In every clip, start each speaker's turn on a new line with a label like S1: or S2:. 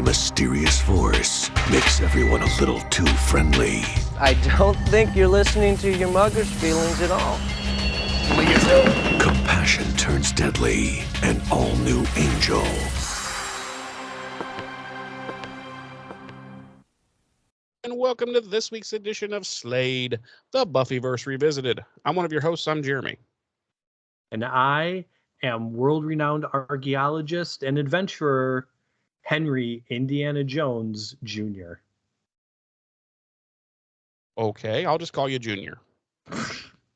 S1: a mysterious force makes everyone a little too friendly.
S2: I don't think you're listening to your mother's feelings at all.
S1: Compassion turns deadly. An all-new Angel.
S3: And welcome to this week's edition of Slade, the Buffyverse Revisited. I'm one of your hosts. I'm Jeremy.
S4: And I am world-renowned archaeologist and adventurer Henry Indiana Jones Jr.
S3: Okay, I'll just call you Junior.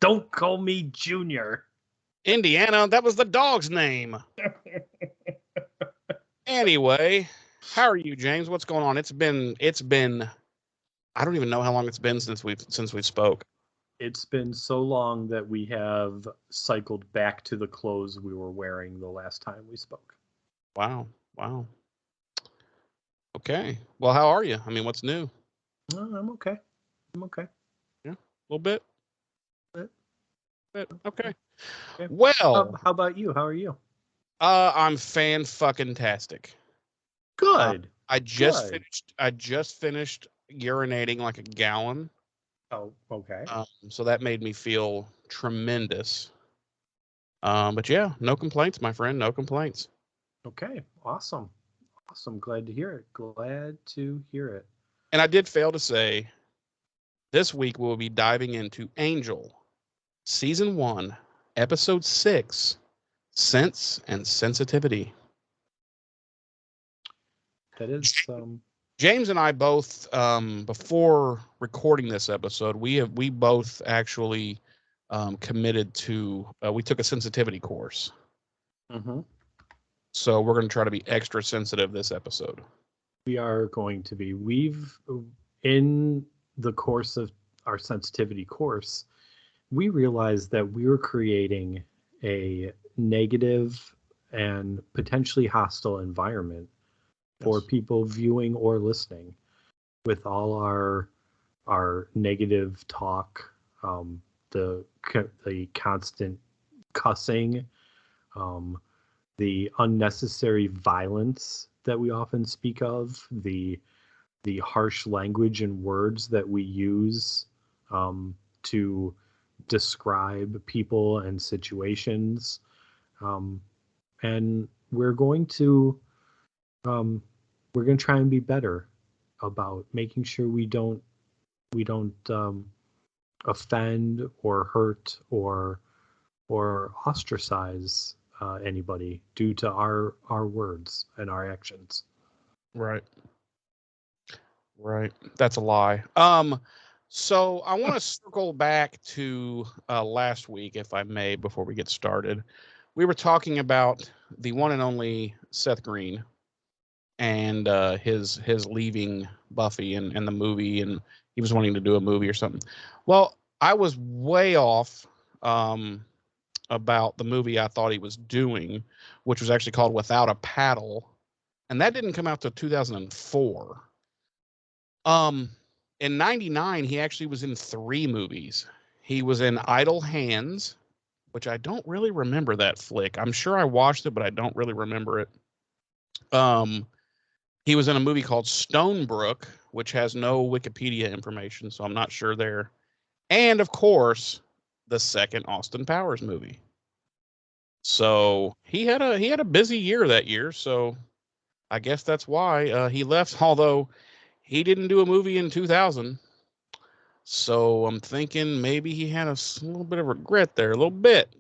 S4: Don't call me Junior.
S3: Indiana, that was the dog's name. Anyway, how are you, James? What's going on? It's been I don't even know how long it's been since we spoke.
S4: It's been so long that we have cycled back to the clothes we were wearing the last time we spoke.
S3: Wow. Okay. Well, how are you? I mean, what's new?
S4: I'm okay.
S3: Yeah, a little bit. Okay.
S4: Okay.
S3: Well,
S4: how about you? How are you?
S3: I'm fan-fucking-tastic.
S4: Good.
S3: I just finished urinating like a gallon.
S4: Oh, okay.
S3: So that made me feel tremendous. But yeah, no complaints, my friend. No complaints.
S4: Okay. Awesome. Glad to hear it.
S3: And I did fail to say, this week we'll be diving into Angel, Season 1, Episode 6, Sense and Sensitivity.
S4: That is
S3: James and I both, before recording this episode, we both actually committed to, we took a sensitivity course.
S4: Mm-hmm.
S3: So we're going to try to be extra sensitive this episode.
S4: We are going to be. In the course of our sensitivity course, we realized that we were creating a negative and potentially hostile environment for people viewing or listening, with all our negative talk, the constant cussing, the unnecessary violence that we often speak of, the harsh language and words that we use to describe people and situations, and we're going to try and be better about making sure we don't offend or hurt or ostracize anybody due to our words and our actions.
S3: Right. That's a lie. So I want to circle back to last week, if I may, before we get started. We were talking about the one and only Seth Green and his leaving Buffy and the movie, and he was wanting to do a movie or something. Well, I was way off about the movie I thought he was doing, which was actually called Without a Paddle, and that didn't come out till 2004. In 99, he actually was in 3 movies. He was in Idle Hands, which I don't really remember that flick. I'm sure I watched it, but I don't really remember it. He was in a movie called Stonebrook, which has no Wikipedia information, so I'm not sure there. And of course, the second Austin Powers movie. So he had a busy year that year, so I guess that's why he left, although he didn't do a movie in 2000. So I'm thinking maybe he had a little bit of regret there, a little bit.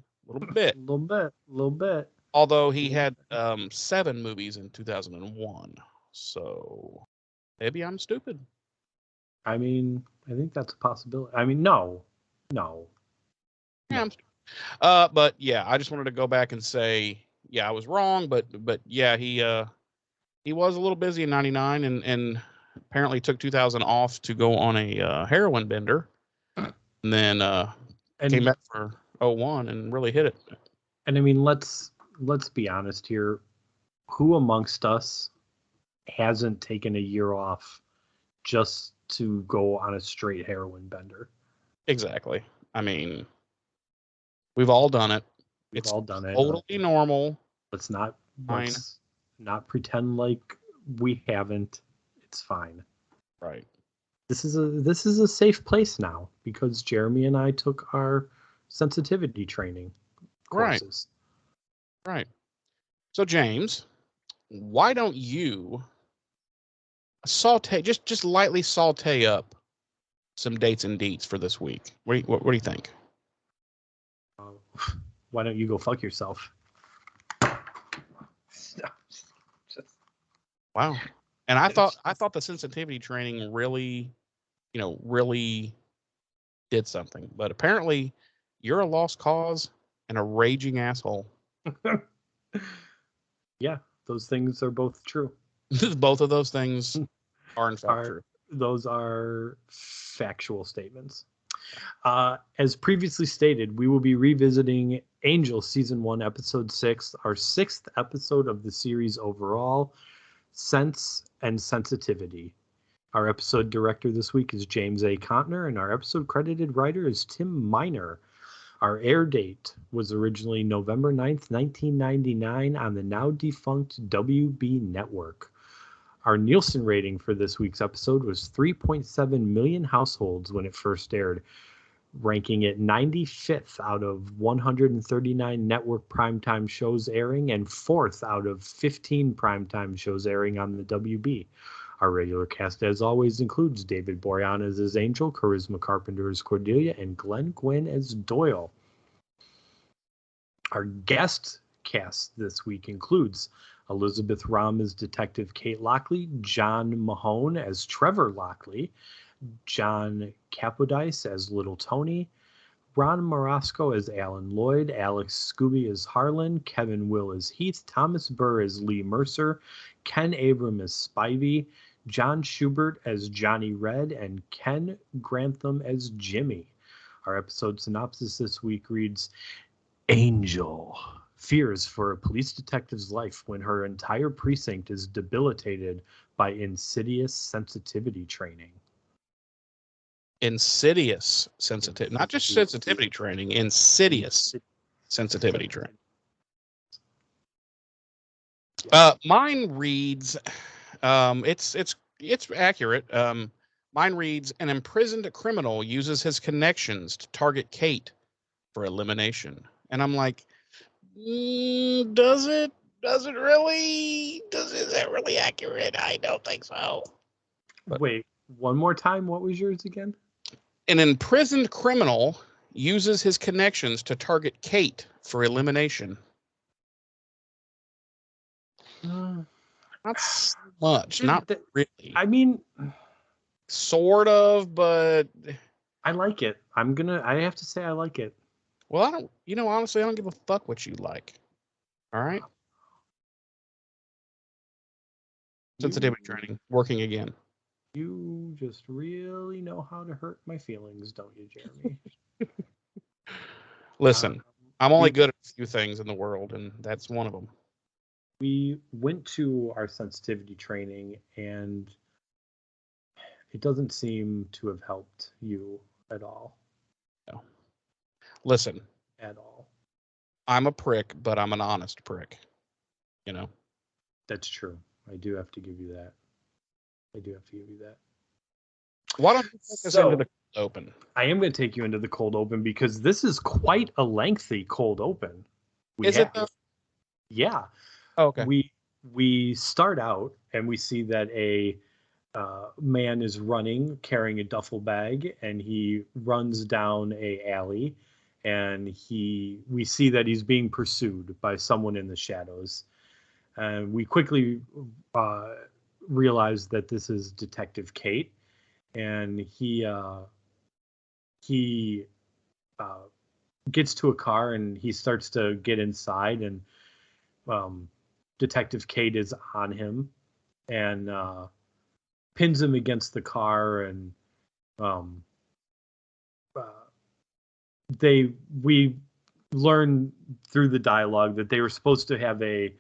S3: Although he had 7 movies in 2001. So maybe I'm stupid.
S4: I mean, I think that's a possibility. I mean, no.
S3: Yeah, I'm stupid. But yeah, I just wanted to go back and say, yeah, I was wrong, but yeah, he was a little busy in 99 and apparently took 2000 off to go on a heroin bender, and then came back for 01 and really hit it.
S4: And I mean, let's be honest here. Who amongst us hasn't taken a year off just to go on a straight heroin bender?
S3: Exactly. I mean, we've all done it. It's all done it. Totally normal.
S4: Let's not pretend like We haven't. It's fine.
S3: Right.
S4: This is a safe place now because Jeremy and I took our sensitivity training courses.
S3: Right. So James, why don't you just lightly saute up some dates and deets for this week? What do you think?
S4: Why don't you go fuck yourself?
S3: Wow. And I thought the sensitivity training really did something, but apparently you're a lost cause and a raging asshole.
S4: Yeah, those things are both true.
S3: Both of those things are in fact true.
S4: Those are factual statements. As previously stated, we will be revisiting Angel Season 1, Episode 6, our 6th episode of the series overall, Sense and Sensitivity. Our episode director this week is James A. Contner, and our episode credited writer is Tim Miner. Our air date was originally November 9th, 1999 on the now defunct WB network. Our Nielsen rating for this week's episode was 3.7 million households when it first aired, ranking it 95th out of 139 network primetime shows airing and 4th out of 15 primetime shows airing on the WB. Our regular cast, as always, includes David Boreanaz as Angel, Charisma Carpenter as Cordelia, and Glenn Gwynn as Doyle. Our guest cast this week includes Elizabeth Rahm as Detective Kate Lockley, John Mahone as Trevor Lockley, John Capodice as Little Tony, Ron Marasco as Alan Lloyd, Alex Scooby as Harlan, Kevin Will as Heath, Thomas Burr as Lee Mercer, Ken Abram as Spivey, John Schubert as Johnny Red, and Ken Grantham as Jimmy. Our episode synopsis this week reads, Angel fears for a police detective's life when her entire precinct is debilitated by insidious sensitivity training.
S3: Insidious sensitivity, not just sensitivity training, insidious sensitivity training. Mine reads, it's accurate. Mine reads, an imprisoned criminal uses his connections to target Kate for elimination. And I'm like, is that really accurate? I don't think so. But
S4: wait, one more time. What was yours again?
S3: An imprisoned criminal uses his connections to target Kate for elimination. Not so much. Not really.
S4: I mean,
S3: sort of, but
S4: I like it. I have to say I like it.
S3: Well, honestly, I don't give a fuck what you like. All right? Sensitivity training, working again.
S4: You just really know how to hurt my feelings, don't you, Jeremy?
S3: Listen, I'm only good at a few things in the world, and that's one of them.
S4: We went to our sensitivity training, and it doesn't seem to have helped you at all.
S3: No. Listen.
S4: At all.
S3: I'm a prick, but I'm an honest prick.
S4: That's true. I do have to give you that.
S3: Why don't you take us into the cold open?
S4: I am going to take you into the cold open because this is quite a lengthy cold open.
S3: Is it though?
S4: Yeah.
S3: Oh, okay.
S4: We start out and we see that a man is running, carrying a duffel bag, and he runs down a alley, and we see that he's being pursued by someone in the shadows. And we quickly realize that this is Detective Kate, and he gets to a car and he starts to get inside, and Detective Kate is on him and pins him against the car, and we learn through the dialogue that they were supposed to have a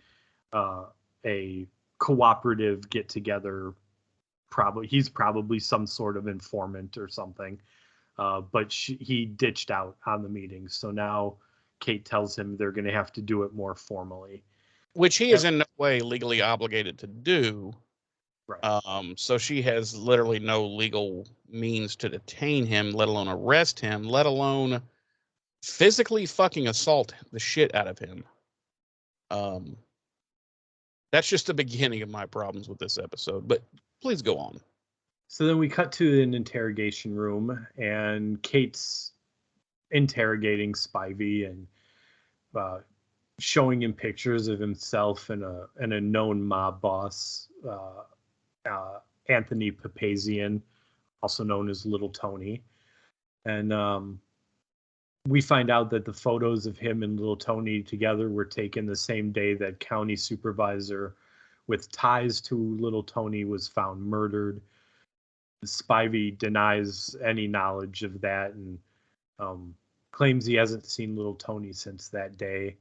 S4: cooperative get together. He's probably some sort of informant or something, but he ditched out on the meeting. So now Kate tells him they're going to have to do it more formally,
S3: which he is in no way legally obligated to do.
S4: Right.
S3: So she has literally no legal means to detain him, let alone arrest him, let alone physically fucking assault the shit out of him. That's just the beginning of my problems with this episode, but please go on.
S4: So then we cut to an interrogation room, and Kate's interrogating Spivey and showing him pictures of himself and a known mob boss, Anthony Papazian, also known as Little Tony. And we find out that the photos of him and Little Tony together were taken the same day that county supervisor with ties to Little Tony was found murdered. Spivey denies any knowledge of that and claims he hasn't seen Little Tony since that day.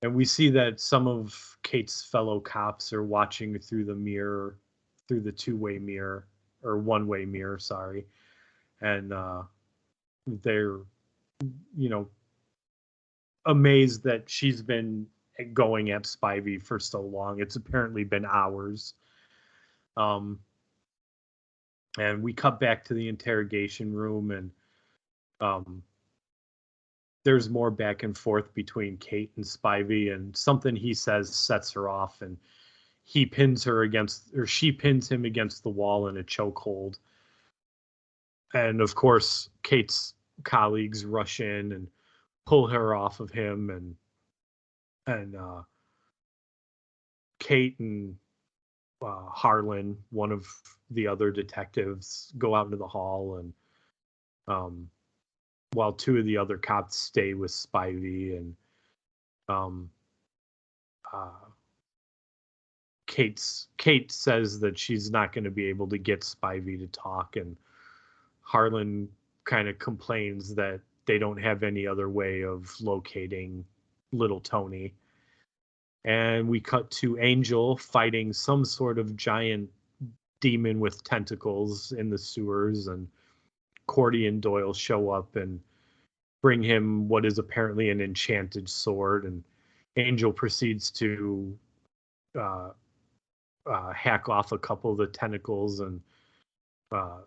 S4: And we see that some of Kate's fellow cops are watching through the mirror, through the two-way mirror, or one-way mirror, sorry. And they're, amazed that she's been going at Spivey for so long. It's apparently been hours. And we cut back to the interrogation room, and there's more back and forth between Kate and Spivey, and something he says sets her off, and she pins him against the wall in a chokehold. And of course, Kate's colleagues rush in and pull her off of him, and Kate and Harlan, one of the other detectives, go out into the hall, and while two of the other cops stay with Spivey, and Kate says that she's not going to be able to get Spivey to talk, and Harlan kind of complains that they don't have any other way of locating Little Tony. And we cut to Angel fighting some sort of giant demon with tentacles in the sewers, and Cordy and Doyle show up and bring him what is apparently an enchanted sword, and Angel proceeds to hack off a couple of the tentacles and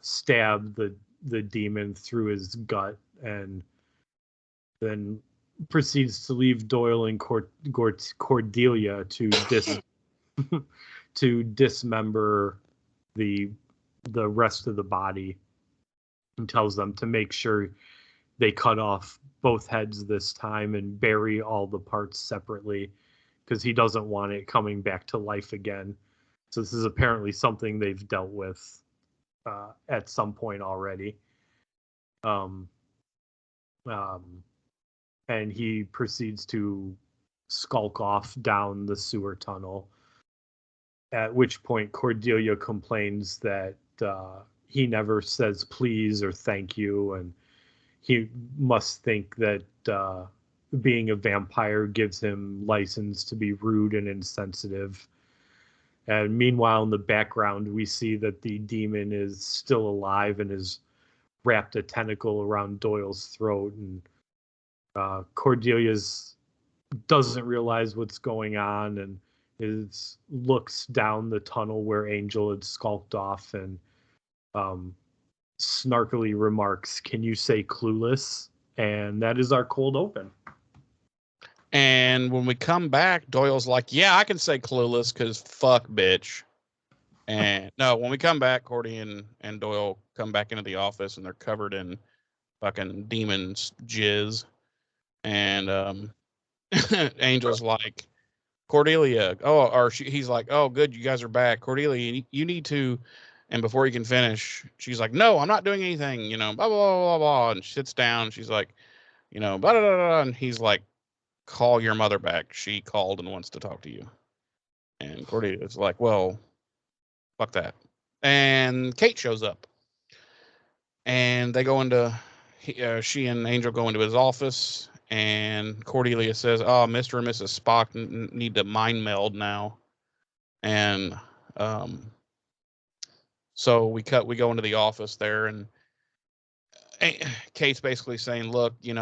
S4: stab the demon through his gut, and then proceeds to leave Doyle and Cordelia to to dismember the rest of the body, and tells them to make sure they cut off both heads this time and bury all the parts separately, because he doesn't want it coming back to life again. So this is apparently something they've dealt with at some point already. And he proceeds to skulk off down the sewer tunnel, at which point Cordelia complains that he never says please or thank you, and he must think that being a vampire gives him license to be rude and insensitive. And meanwhile, in the background, we see that the demon is still alive and has wrapped a tentacle around Doyle's throat, and Cordelia's doesn't realize what's going on and looks down the tunnel where Angel had skulked off, and snarkily remarks, "Can you say clueless?" And that is our cold open.
S3: And when we come back, Doyle's like, "Yeah, I can say clueless because fuck, bitch." And no, when we come back, Cordy and Doyle come back into the office, and they're covered in fucking demon's jizz. And Angel's like, "Cordelia," he's like, "Oh, good, you guys are back. Cordelia, you need to," and before he can finish, she's like, "No, I'm not doing anything, blah, blah, blah, blah," and she sits down. She's like, blah, blah, blah, blah, and he's like, "Call your mother back. She called and wants to talk to you." And Cordelia's like, "Well, fuck that." And Kate shows up, and they go into, she and Angel go into his office, and Cordelia says, "Oh, Mr. and Mrs. Spock need to mind meld now." And so we go into the office there, and Kate's basically saying, "Look, she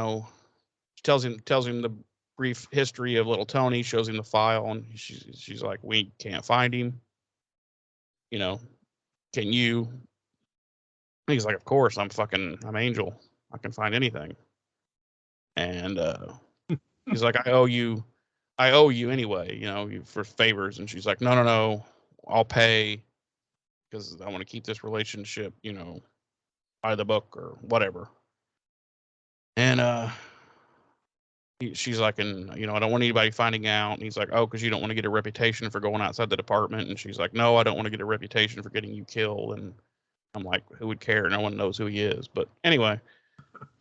S3: tells him the brief history of Little Tony, shows him the file, and she's like, "We can't find him." you know, can you? He's like, of course, I'm Angel. I can find anything. And he's like, I owe you anyway, for favors. And she's like, no, I'll pay because I want to keep this relationship, by the book or whatever. And she's like, and I don't want anybody finding out. And he's like, oh, because you don't want to get a reputation for going outside the department. And she's like, no, I don't want to get a reputation for getting you killed. And I'm like, who would care? No one knows who he is. But anyway,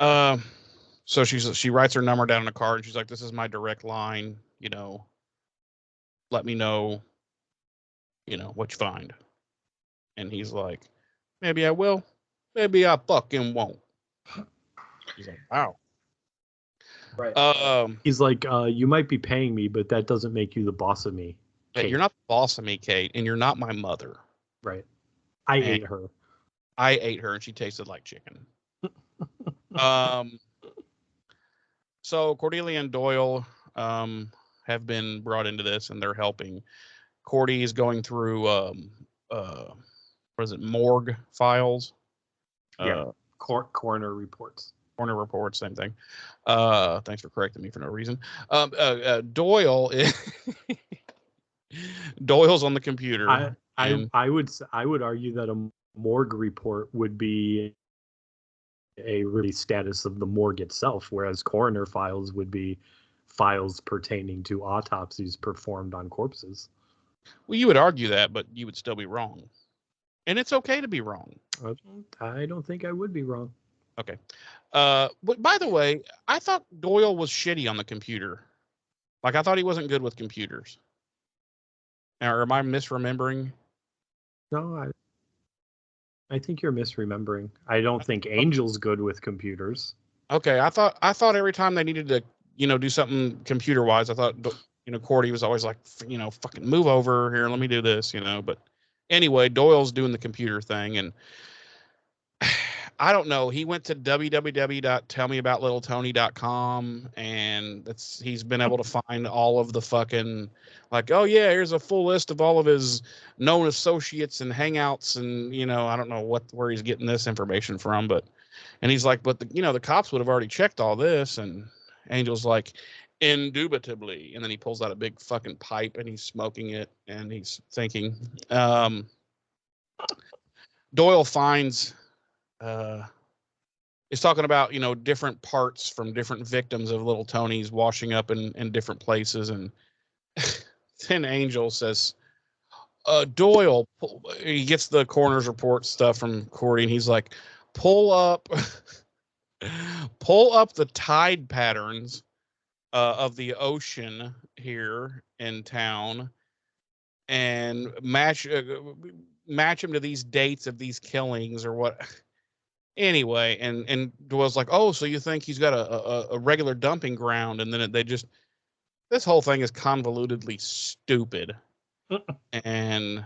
S3: so she writes her number down in a card, and she's like, this is my direct line. Let me know, what you find. And he's like, maybe I will, maybe I fucking won't. He's like, wow.
S4: Right. He's like, you might be paying me, but that doesn't make you the boss of me.
S3: Kate. You're not the boss of me, Kate, and you're not my mother.
S4: Right. I ate her,
S3: and she tasted like chicken. So Cordelia and Doyle have been brought into this, and they're helping. Cordy is going through what is it, morgue files?
S4: Coroner reports.
S3: Coroner reports, same thing. Thanks for correcting me for no reason. Doyle Doyle's on the computer.
S4: I would argue that a morgue report would be a really status of the morgue itself, whereas coroner files would be files pertaining to autopsies performed on corpses.
S3: Well, you would argue that, but you would still be wrong. And it's okay to be wrong.
S4: I don't think I would be wrong.
S3: Okay. But by the way, I thought Doyle was shitty on the computer. Like, I thought he wasn't good with computers. Or am I misremembering?
S4: No, I think you're misremembering. I don't think Angel's good with computers.
S3: Okay, I thought every time they needed to, do something computer wise, I thought, Cordy was always like, fucking move over here, let me do this, But anyway, Doyle's doing the computer thing, and I don't know. He went to www.tellmeaboutlittlетony.com, and he's been able to find all of the fucking, like, oh yeah, here's a full list of all of his known associates and hangouts, and I don't know where he's getting this information from, and he's like, but the cops would have already checked all this, and Angel's like, indubitably, and then he pulls out a big fucking pipe and he's smoking it and he's thinking. Doyle finds. It's talking about, different parts from different victims of Little Tony's washing up in different places. And then Angel says, Doyle, he gets the coroner's report stuff from Cordy, and he's like, pull up the tide patterns of the ocean here in town and match them to these dates of these killings or what. Anyway, and Doyle's like, oh, so you think he's got a regular dumping ground? And then this whole thing is convolutedly stupid. And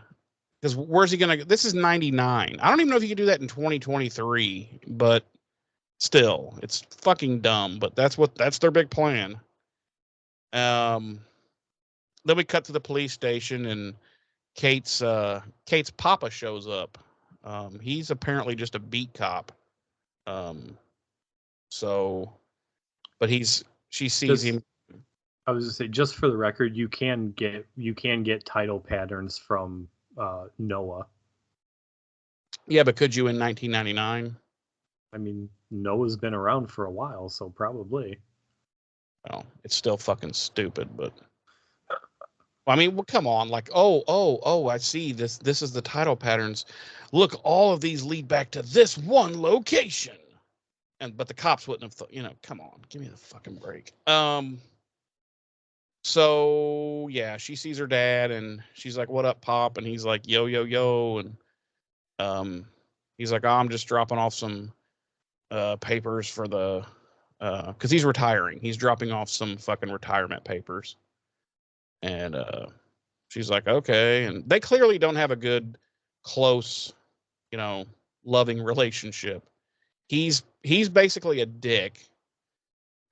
S3: because where's he gonna? This is 99. I don't even know if you can do that in 2023, but still, it's fucking dumb. But that's their big plan. Then we cut to the police station, and Kate's papa shows up. He's apparently just a beat cop. But she sees him.
S4: I was gonna say, just for the record, you can get title patterns from Noah.
S3: Yeah, but could you in 1999?
S4: I mean, Noah's been around for a while, so probably.
S3: Well, it's still fucking stupid, but I mean, well, come on, like, oh, I see this is the title patterns. Look, all of these lead back to this one location. But the cops wouldn't have come on, give me the fucking break. So yeah, she sees her dad and she's like, what up, Pop? And he's like, yo, yo, yo. And he's like, oh, I'm just dropping off some papers for the because he's retiring. He's dropping off some fucking retirement papers. And she's like, okay. And they clearly don't have a good, close, loving relationship. He's basically a dick.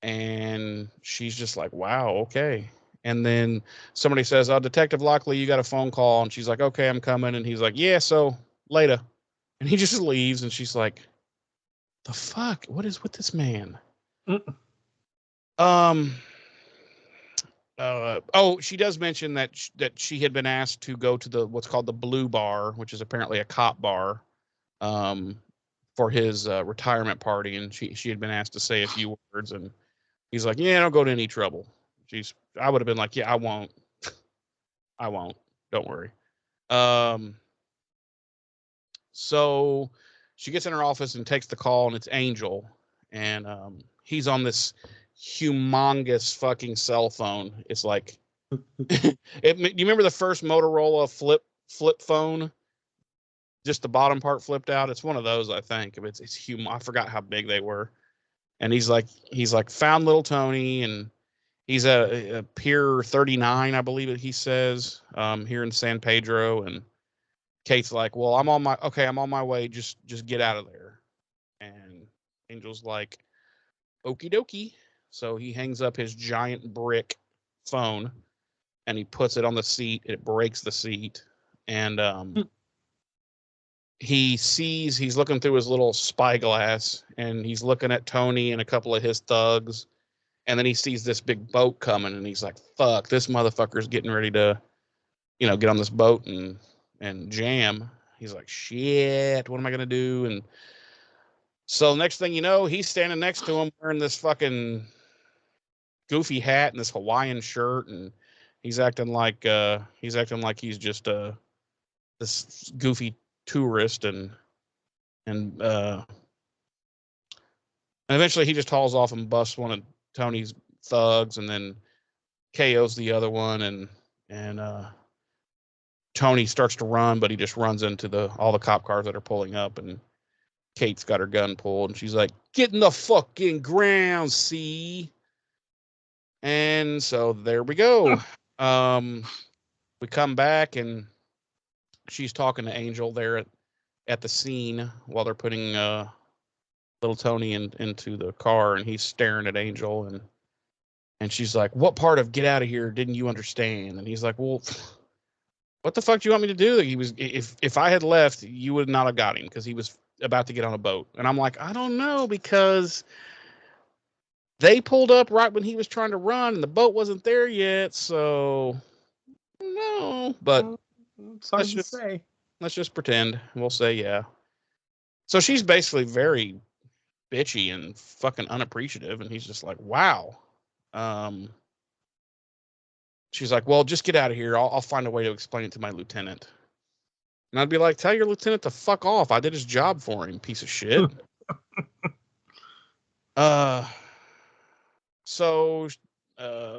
S3: And she's just like, wow, okay. And then somebody says, "Oh, Detective Lockley, you got a phone call." And she's like, "Okay, I'm coming." And he's like, "Yeah, so later." And he just leaves. And she's like, "The fuck? What is with this man?"
S4: Mm.
S3: She does mention that she had been asked to go to the what's called the Blue Bar, which is apparently a cop bar, for his retirement party, and she had been asked to say a few words, and he's like, "Yeah, don't go to any trouble." I would have been like, "Yeah, I won't, I won't. Don't worry." So she gets in her office and takes the call, and it's Angel, and he's on this humongous fucking cell phone. It's like, you remember the first Motorola flip phone? Just the bottom part flipped out. It's one of those, I think. It's huge. I forgot how big they were. And he's like found little Tony, and he's a Pier 39, I believe he says, here in San Pedro. And Kate's like, "Well, I'm on my way. Just get out of there." And Angel's like, "Okie dokie." So he hangs up his giant brick phone and he puts it on the seat. It breaks the seat. And he's looking through his little spyglass, and he's looking at Tony and a couple of his thugs. And then he sees this big boat coming, and he's like, "Fuck, this motherfucker's getting ready to, get on this boat and jam." He's like, "Shit, what am I gonna do?" And so next thing you know, he's standing next to him wearing this fucking goofy hat and this Hawaiian shirt, and he's acting like he's just this goofy tourist, and eventually he just hauls off and busts one of Tony's thugs, and then KOs the other one, and Tony starts to run, but he just runs into all the cop cars that are pulling up, and Kate's got her gun pulled, and she's like, "Get in the fucking ground, see?" And so there we go. We come back, and she's talking to Angel there at the scene while they're putting little Tony into the car, and he's staring at Angel, and she's like, "What part of get out of here didn't you understand?" And he's like, "Well, what the fuck do you want me to do?" He was, if I had left, you would not have got him because he was about to get on a boat. And I'm like, I don't know, because they pulled up right when he was trying to run, and the boat wasn't there yet. So no, but
S4: It's hard to say.
S3: Let's just pretend. We'll say yeah. So she's basically very bitchy and fucking unappreciative, and he's just like, "Wow." She's like, "Well, just get out of here. I'll find a way to explain it to my lieutenant." And I'd be like, "Tell your lieutenant to fuck off. I did his job for him, piece of shit." So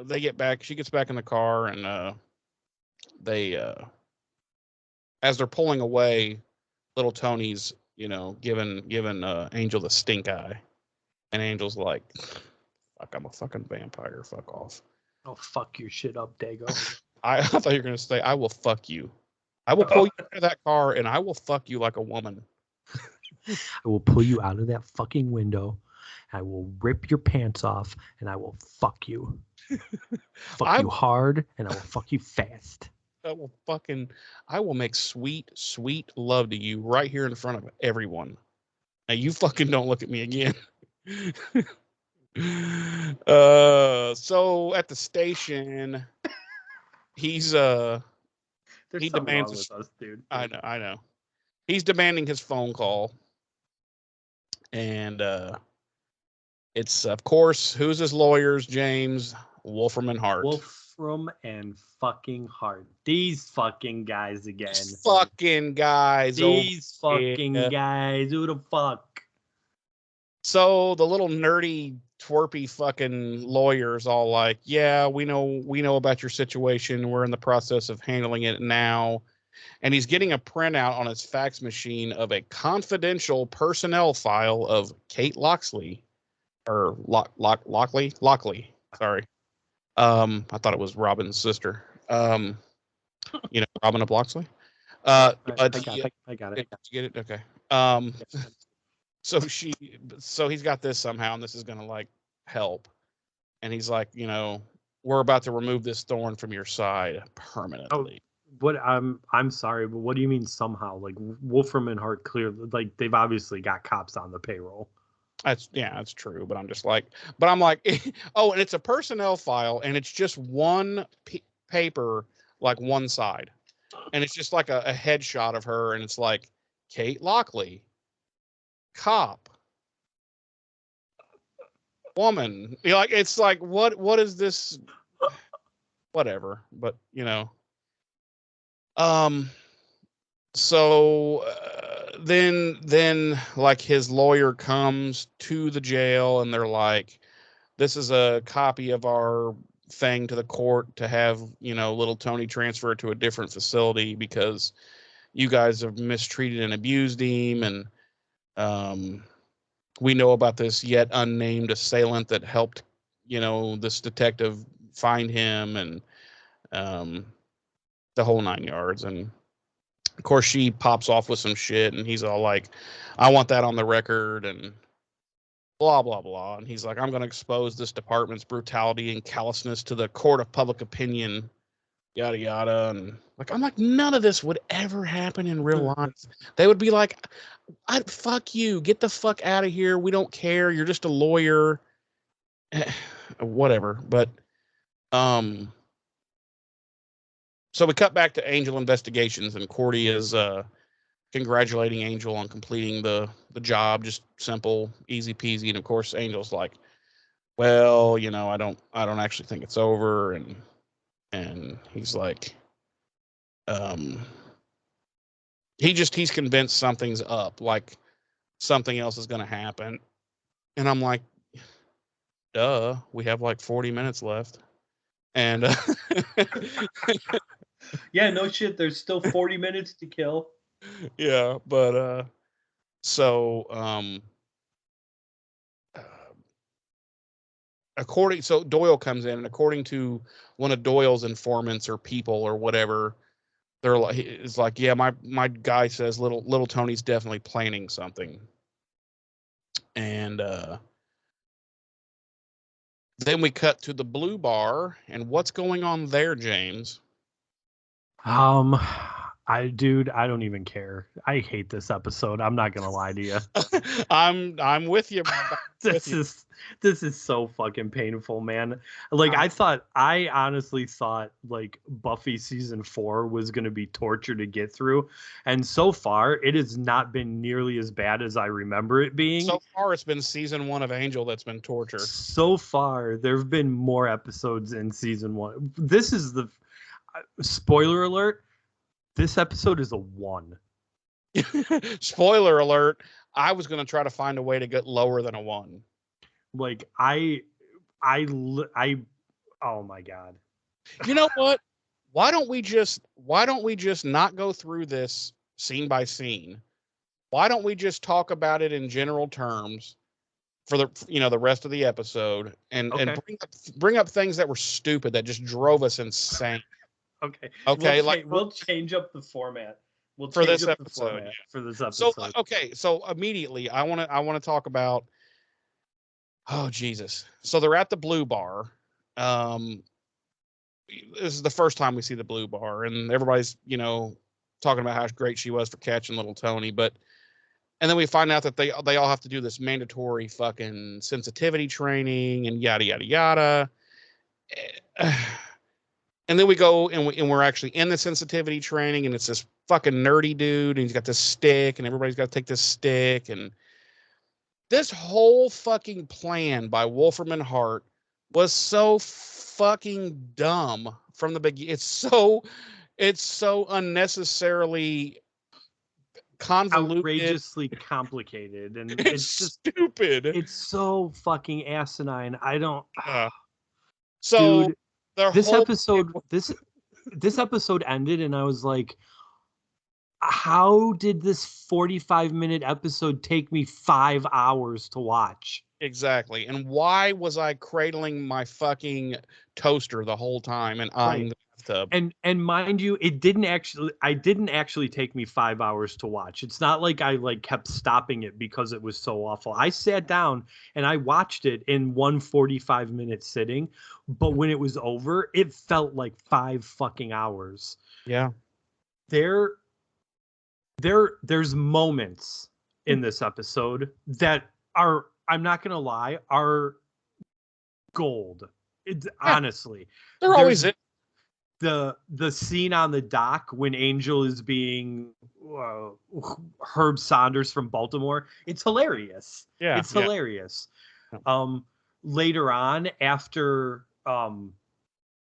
S3: they get back. She gets back in the car, and they, as they're pulling away, little Tony's, giving Angel the stink eye, and Angel's like, "Fuck, I'm a fucking vampire. Fuck off."
S4: Oh, fuck your shit up, Dago.
S3: I thought you were gonna say, "I will fuck you. I will pull you out of that car, and I will fuck you like a woman."
S4: I will pull you out of that fucking window. I will rip your pants off, and I will fuck you. Fuck you hard, and I will fuck you fast.
S3: I will make sweet, sweet love to you right here in front of everyone. Now you fucking don't look at me again. So at the station, he demands
S4: with us, dude.
S3: I know. He's demanding his phone call. And it's, of course, who's his lawyers? James, Wolfram and Hart.
S4: Wolfram and fucking Hart. These fucking guys again.
S3: These fucking guys.
S4: These fucking guys. Who the fuck?
S3: So the little nerdy, twerpy fucking lawyers all like, "Yeah, we know about your situation. We're in the process of handling it now." And he's getting a printout on his fax machine of a confidential personnel file of Kate Locksley, or Lockley. Sorry. I thought it was Robin's sister. Robin of Locksley.
S4: I got it.
S3: You get it? Okay. So he's got this somehow, and this is gonna like help. And he's like, we're about to remove this thorn from your side permanently.
S4: But I'm sorry, but what do you mean somehow? Like Wolfram and Hart clearly, like they've obviously got cops on the payroll.
S3: That's true. But I'm like, oh, and it's a personnel file, and it's just one paper, like one side, and it's just like a headshot of her, and it's like Kate Lockley, cop, woman. Like it's like what is this? Whatever. But so then like his lawyer comes to the jail, and they're like, this is a copy of our thing to the court to have little Tony transferred to a different facility because you guys have mistreated and abused him, and we know about this yet unnamed assailant that helped this detective find him, and the whole 9 yards. And of course she pops off with some shit, and he's all like, I want that on the record, and blah blah blah. And he's like, I'm going to expose this department's brutality and callousness to the court of public opinion, yada yada. And like, I'm like, none of this would ever happen in real life. They would be like, fuck you, get the fuck out of here, we don't care, you're just a lawyer. Whatever. But so we cut back to Angel Investigations, and Cordy is congratulating Angel on completing the job. Just simple, easy peasy. And of course, Angel's like, well, I don't actually think it's over. And he's like, he's convinced something's up, like something else is going to happen. And I'm like, duh, we have like 40 minutes left. And
S4: yeah, no shit, there's still 40 minutes to kill.
S3: Yeah, but so Doyle comes in, and according to one of Doyle's informants or people or whatever, they're like, it's like, yeah, my guy says little Tony's definitely planning something. And then we cut to the Blue Bar, and what's going on there, James?
S4: I don't even care. I hate this episode. I'm not gonna lie to you.
S3: I'm with you.
S4: This is so fucking painful, man. Like I honestly thought like Buffy season 4 was gonna be torture to get through, and so far it has not been nearly as bad as I remember it being.
S3: So far, it's been season 1 of Angel that's been torture.
S4: So far, there have been more episodes in season 1. This is the spoiler alert. This episode is a 1.
S3: Spoiler alert. I was going to try to find a way to get lower than a 1.
S4: Like I oh my God.
S3: You know what? Why don't we just not go through this scene by scene? Why don't we just talk about it in general terms for the rest of the episode, and bring up things that were stupid that just drove us insane.
S4: Okay. We'll change up the format.
S3: For this episode. So immediately I want to talk about, oh Jesus. So they're at the Blue Bar. This is the first time we see the Blue Bar, and everybody's, talking about how great she was for catching little Tony, and then we find out that they all have to do this mandatory fucking sensitivity training and yada yada yada. And then we go and we're actually in the sensitivity training, and it's this fucking nerdy dude, and he's got this stick, and everybody's got to take this stick. And this whole fucking plan by Wolfram and Hart was so fucking dumb from the beginning. It's so unnecessarily convoluted,
S4: outrageously complicated, and
S3: it's just stupid.
S4: It's so fucking asinine. I don't.
S3: So.
S4: Dude, this episode ended, and I was like, how did this 45-minute episode take me 5 hours to watch?
S3: Exactly. And why was I cradling my fucking toaster the whole time and eyeing the bathtub.
S4: And mind you, I didn't actually take me 5 hours to watch. It's not like I like kept stopping it because it was so awful. I sat down and I watched it in one 45-minute sitting, but when it was over, it felt like 5 fucking hours.
S3: Yeah.
S4: There's moments in this episode that are, I'm not gonna lie, are gold. Honestly,
S3: They're always it.
S4: The scene on the dock when Angel is being Herb Saunders from Baltimore. It's hilarious.
S3: Yeah,
S4: It's hilarious. Later on, after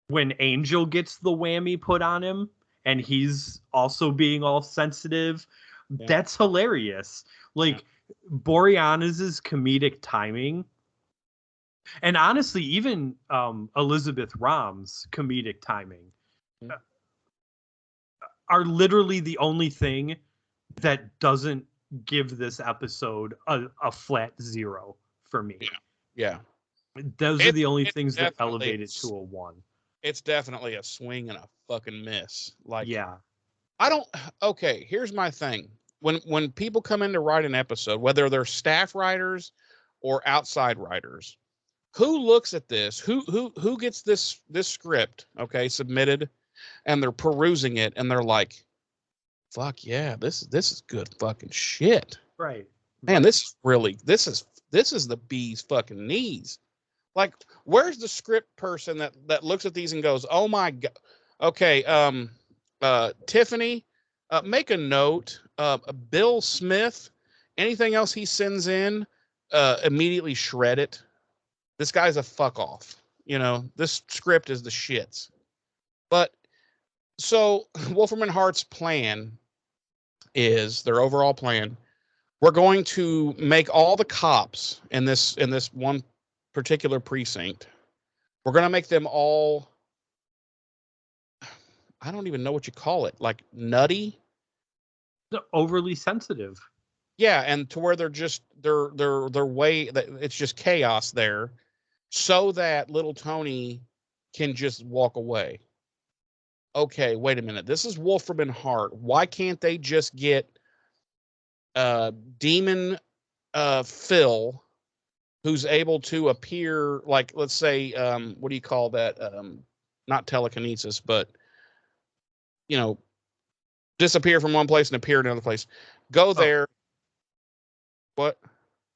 S4: when Angel gets the whammy put on him and he's also being all sensitive, that's hilarious. Like Boreanaz's comedic timing. And honestly, even Elizabeth Rom's comedic timing are literally the only thing that doesn't give this episode a flat 0 for me.
S3: Yeah.
S4: Those are the only things that elevate it to a 1.
S3: It's definitely a swing and a fucking miss. Like,
S4: yeah.
S3: Okay, here's my thing. When people come in to write an episode, whether they're staff writers or outside writers, who looks at this? Who gets this script, okay, submitted, and they're perusing it and they're like, fuck yeah, this is good fucking shit.
S4: Right.
S3: Man, this is the bee's fucking knees. Like, where's the script person that looks at these and goes, oh my god, okay, Tiffany, make a note, Bill Smith, anything else he sends in, immediately shred it. This guy's a fuck off. You know, this script is the shits. But so Wolfram and Hart's plan is their overall plan. We're going to make all the cops in this one particular precinct. We're going to make them all, I don't even know what you call it, like nutty,
S4: overly sensitive.
S3: Yeah, and to where they're just they're way that it's just chaos there, so that little Tony can just walk away. Okay, wait a minute. This is Wolfram and Hart. Why can't they just get Demon Phil, who's able to appear, like, let's say, what do you call that? Not telekinesis, but, you know, disappear from one place and appear in another place. Go there. What?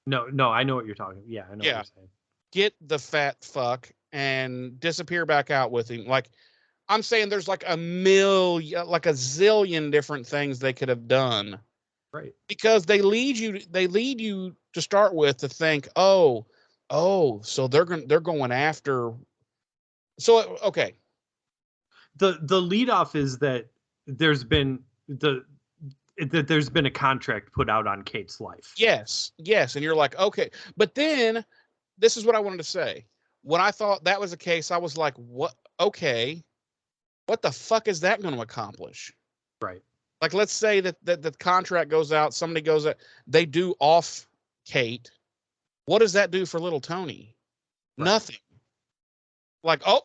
S4: No, I know what you're talking about. Yeah, I know what you're saying.
S3: Get the fat fuck and disappear back out with him. Like, I'm saying there's like a zillion different things they could have done.
S4: Right.
S3: Because they lead you to start with to think, oh, so they're going after. So, okay.
S4: The lead off is that there's been a contract put out on Kate's life.
S3: Yes. And you're like, okay. But then this is what I wanted to say. When I thought that was the case, I was like, what? Okay. What the fuck is that going to accomplish?
S4: Right. Like,
S3: let's say that the contract goes out, somebody goes out, they do off Kate. What does that do for little Tony? Right. Nothing. Like, oh,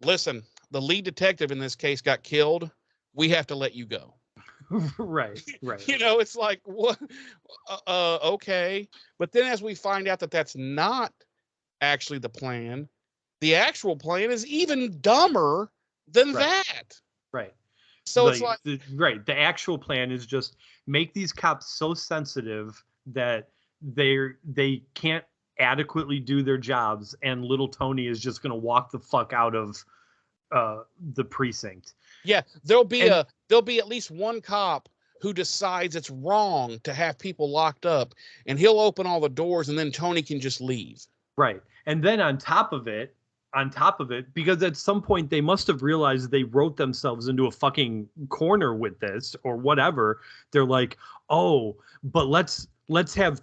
S3: listen, the lead detective in this case got killed. We have to let you go.
S4: Right.
S3: You know, it's like, what? Okay. But then as we find out that that's not actually the plan, the actual plan is even dumber than that.
S4: Right.
S3: So it's like,
S4: the actual plan is just make these cops so sensitive that they can't adequately do their jobs, and little Tony is just going to walk the fuck out of the precinct.
S3: Yeah, there'll be at least one cop who decides it's wrong to have people locked up, and he'll open all the doors, and then Tony can just leave.
S4: Right. And then on top of it, because at some point they must have realized they wrote themselves into a fucking corner with this or whatever. They're like, oh, but let's have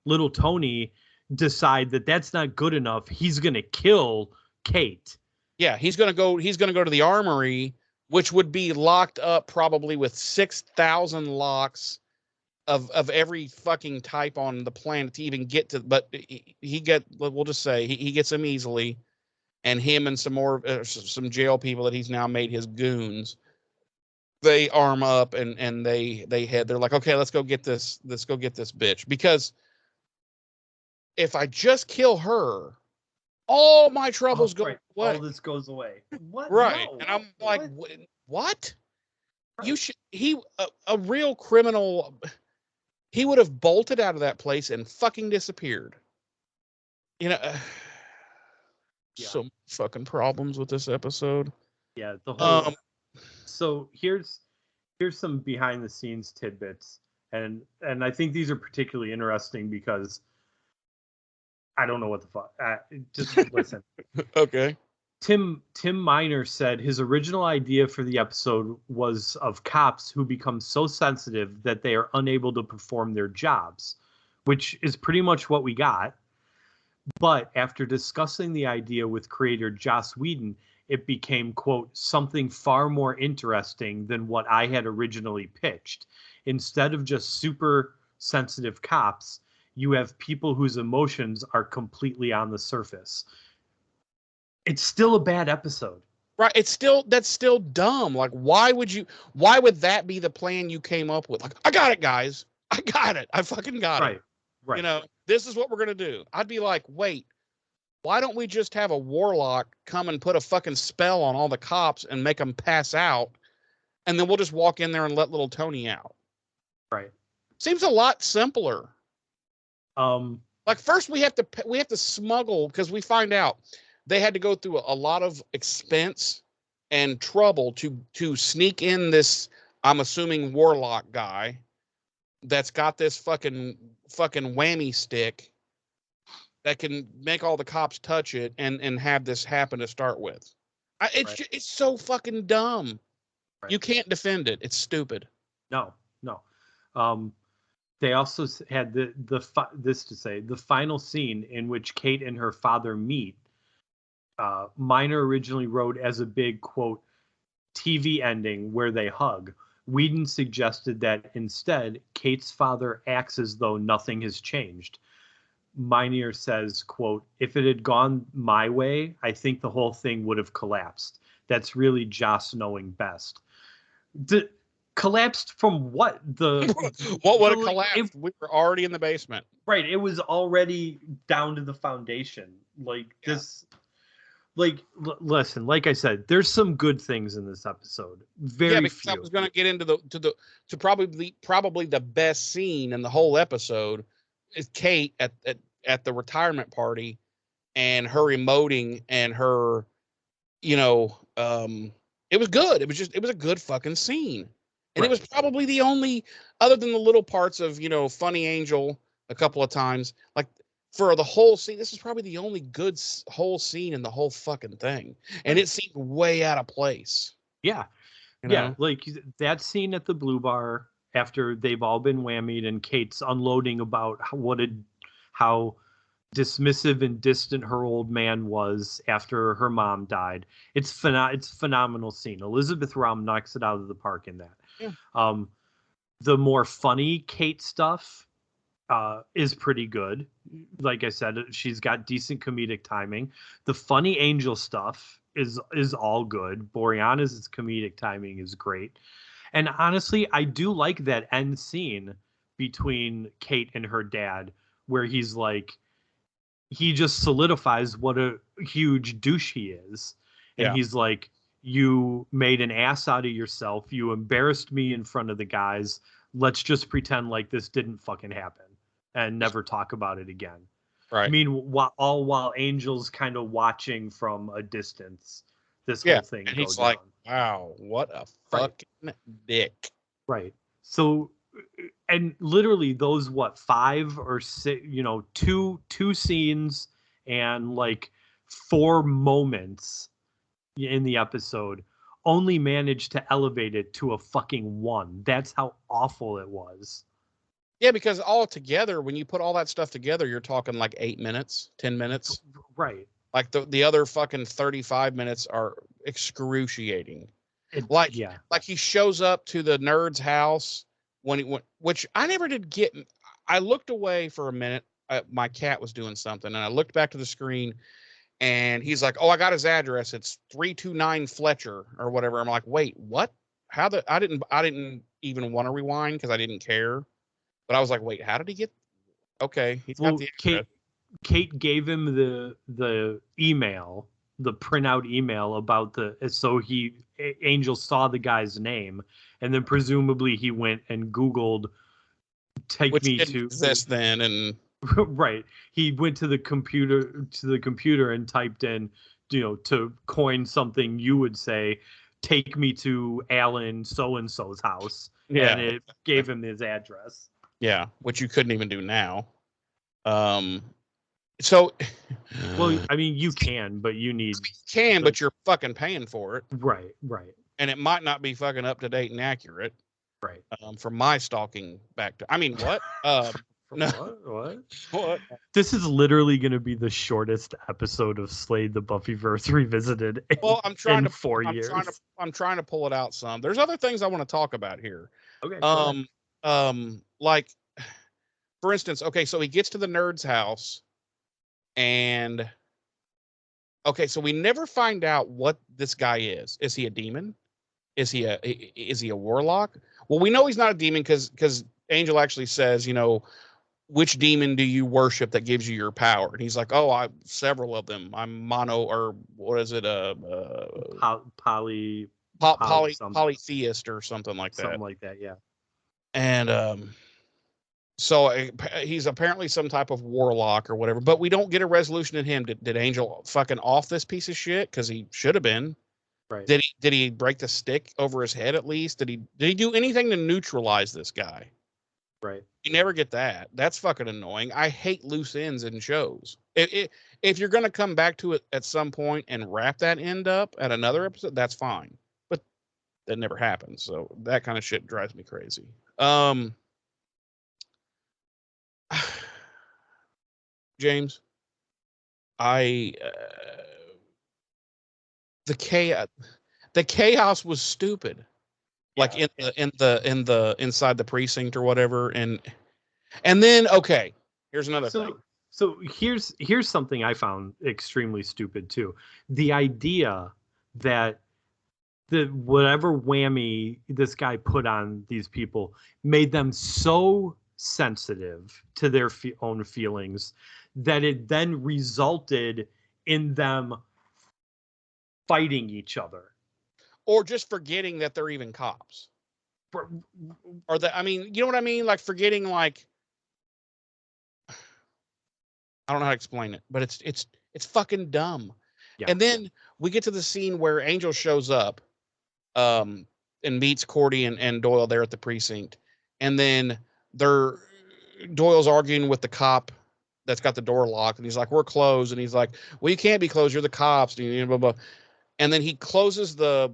S4: little Tony decide that that's not good enough. He's going to kill Kate.
S3: Yeah, he's going to go to the armory, which would be locked up probably with 6,000 locks of every fucking type on the planet to even get to, but we'll just say he gets them easily. and him and some more some jail people that he's now made his goons. They arm up and they head. They're like, okay, let's go get this bitch, because if I just kill her, all my troubles go away.
S4: All this goes away. What?
S3: Right.
S4: No.
S3: And I'm like, what?
S4: Right.
S3: You should, a real criminal, he would have bolted out of that place and fucking disappeared. You know, some fucking problems with this episode.
S4: Yeah, the whole. So here's some behind the scenes tidbits, and I think these are particularly interesting because I don't know what the fuck. Just listen.
S3: Okay.
S4: Tim Miner said his original idea for the episode was of cops who become so sensitive that they are unable to perform their jobs, which is pretty much what we got. But after discussing the idea with creator Joss Whedon, it became, quote, something far more interesting than what I had originally pitched. Instead of just super sensitive cops, you have people whose emotions are completely on the surface. It's still a bad episode.
S3: Right. That's still dumb. Like, why would that be the plan you came up with? Like, I got it, guys. I got it. I fucking got it.
S4: Right.
S3: You know, this is what we're going to do. I'd be like, wait, why don't we just have a warlock come and put a fucking spell on all the cops and make them pass out? And then we'll just walk in there and let little Tony out.
S4: Right.
S3: Seems a lot simpler.
S4: Like
S3: first we have to smuggle, because we find out they had to go through a lot of expense and trouble to sneak in this, I'm assuming, warlock guy that's got this fucking whammy stick that can make all the cops touch it and have this happen to start with. It's so fucking dumb. Right. You can't defend it. It's stupid.
S4: No. They also had the final scene in which Kate and her father meet. Miner originally wrote as a big, quote, TV ending where they hug. Whedon suggested that instead, Kate's father acts as though nothing has changed. Miner says, quote, if it had gone my way, I think the whole thing would have collapsed. That's really Joss knowing best. Collapsed from what?
S3: What would have collapsed? We were already in the basement.
S4: Right. It was already down to the foundation. Listen, like I said, there's some good things in this episode. Very few.
S3: I was going to get into to probably the best scene in the whole episode is Kate at the retirement party and her emoting and her, it was good. It was a good fucking scene. And It was probably the only, other than the little parts of, Funny Angel a couple of times, like for the whole scene, this is probably the only good whole scene in the whole fucking thing. And it seemed way out of place.
S4: Yeah. Like that scene at the Blue Bar after they've all been whammied and Kate's unloading about how dismissive and distant her old man was after her mom died. It's phenomenal scene. Elizabeth Raum knocks it out of the park in that. Yeah. The more funny Kate stuff is pretty good. Like I said, she's got decent comedic timing. The Funny Angel stuff is all good. Boreanaz's comedic timing is great. And honestly, I do like that end scene between Kate and her dad, where he's like, he just solidifies what a huge douche he is. And he's like, you made an ass out of yourself. You embarrassed me in front of the guys. Let's just pretend like this didn't fucking happen and never talk about it again.
S3: Right.
S4: I mean, while Angel's kind of watching from a distance, this whole thing
S3: and
S4: goes
S3: he's
S4: down.
S3: like, wow, what a fucking dick.
S4: Right. So, and literally those, 5 or 6, two scenes and like 4 moments in the episode only managed to elevate it to a fucking 1. That's how awful it was.
S3: Yeah, because all together, when you put all that stuff together, you're talking like 8 minutes, 10 minutes.
S4: Right.
S3: Like the other fucking 35 minutes are excruciating. Like he shows up to the nerd's house which I never did get. I looked away for a minute. My cat was doing something, and I looked back to the screen, And he's like, "Oh, I got his address. It's 329 Fletcher or whatever." I'm like, "Wait, what? I didn't even want to rewind because I didn't care." But I was like, "Wait, how did he get? Okay, he's got
S4: Well,
S3: the address."
S4: Kate gave him the email, the printout email about so Angel saw the guy's name, and then presumably he went and Googled "take
S3: Which
S4: me
S3: didn't
S4: to"
S3: exist then, and
S4: right. He went to the computer and typed in, to coin something you would say, "take me to Alan so and so's house," and it gave him his address.
S3: Yeah, which you couldn't even do now. So,
S4: Well, I mean, you can, but you need
S3: but you're fucking paying for it,
S4: right,
S3: and it might not be fucking up to date and accurate.
S4: right.
S3: From my stalking back to, I mean, what? No,
S4: What? This is literally going to be the shortest episode of Slade the Buffyverse Revisited.
S3: Well, I'm trying
S4: in
S3: to
S4: 4 years.
S3: I'm trying to pull it out some. There's other things I want to talk about here.
S4: Okay.
S3: Like, for instance, okay, so he gets to the nerd's house, and okay, so we never find out what this guy is. Is he a demon? Is he a warlock? Well, we know he's not a demon because Angel actually says, which demon do you worship that gives you your power? And he's like, oh, I several of them. I'm mono, or what is it? Polytheist or something like that.
S4: Something like that, yeah.
S3: And so he's apparently some type of warlock or whatever, but we don't get a resolution in him. Did Angel fucking off this piece of shit? Because he should have been.
S4: Right.
S3: Did he break the stick over his head at least? Did he do anything to neutralize this guy?
S4: Right.
S3: You never get that. That's fucking annoying. I hate loose ends in shows. If you're going to come back to it at some point and wrap that end up at another episode, that's fine. But that never happens. So that kind of shit drives me crazy. James, the chaos was stupid. Like in the inside the precinct or whatever, and then okay, here's another thing.
S4: So here's something I found extremely stupid too. The idea that whatever whammy this guy put on these people made them so sensitive to their own feelings that it then resulted in them fighting each other.
S3: Or just forgetting that they're even cops. Or that, I mean, you know what I mean? Like forgetting, like, I don't know how to explain it, but it's fucking dumb. Yeah. And then we get to the scene where Angel shows up, and meets Cordy and Doyle there at the precinct. And then Doyle's arguing with the cop that's got the door locked, and he's like, we're closed. And he's like, well, you can't be closed. You're the cops. And blah, blah. And then he closes the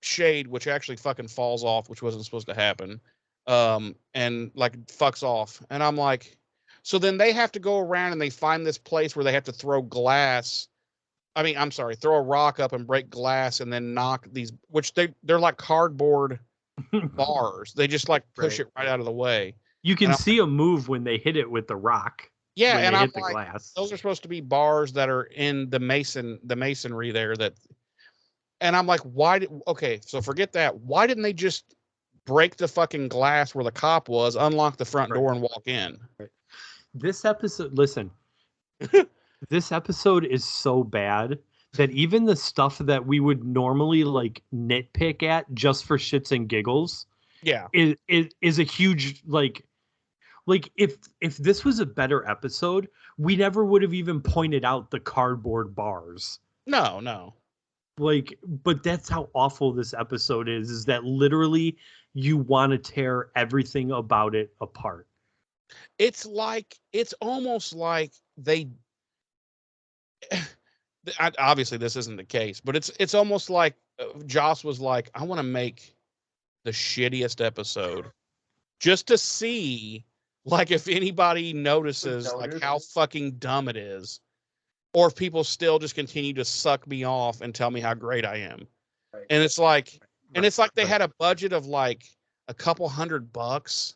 S3: shade, which actually fucking falls off, which wasn't supposed to happen, and like fucks off. And I'm like, so then they have to go around and they find this place where they have to throw throw a rock up and break glass and then knock these, which they're like cardboard bars. They just like push it right out of the way.
S4: You can see a move when they hit it with the rock.
S3: Yeah, and I'm like, glass. Those are supposed to be bars that are in the masonry there. And I'm like, so forget that. Why didn't they just break the fucking glass where the cop was, unlock the front door, and walk in?
S4: Right. This episode, listen, this episode is so bad that even the stuff that we would normally like nitpick at just for shits and giggles, is a huge like if this was a better episode, we never would have even pointed out the cardboard bars.
S3: No.
S4: Like, but that's how awful this episode is that literally you want to tear everything about it apart.
S3: It's almost like they, obviously this isn't the case, but it's almost like Joss was like, I want to make the shittiest episode just to see like if anybody notices like how fucking dumb it is. Or if people still just continue to suck me off and tell me how great I am. Right. And it's like, they had a budget of like a couple $100.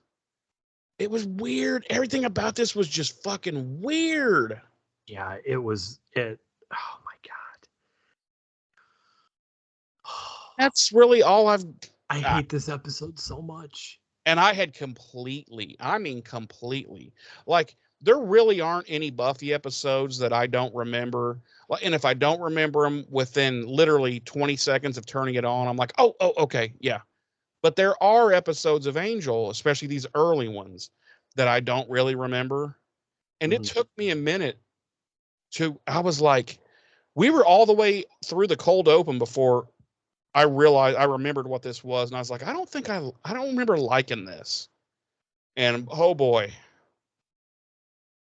S3: It was weird. Everything about this was just fucking weird.
S4: Yeah, it was. Oh my god.
S3: That's really all I've.
S4: I hate this episode so much.
S3: And I had completely, like, there really aren't any Buffy episodes that I don't remember. And if I don't remember them within literally 20 seconds of turning it on, I'm like, oh, okay, yeah. But there are episodes of Angel, especially these early ones, that I don't really remember. And it took me a minute I was like, we were all the way through the cold open before I realized, I remembered what this was. And I was like, I don't remember liking this. And oh boy,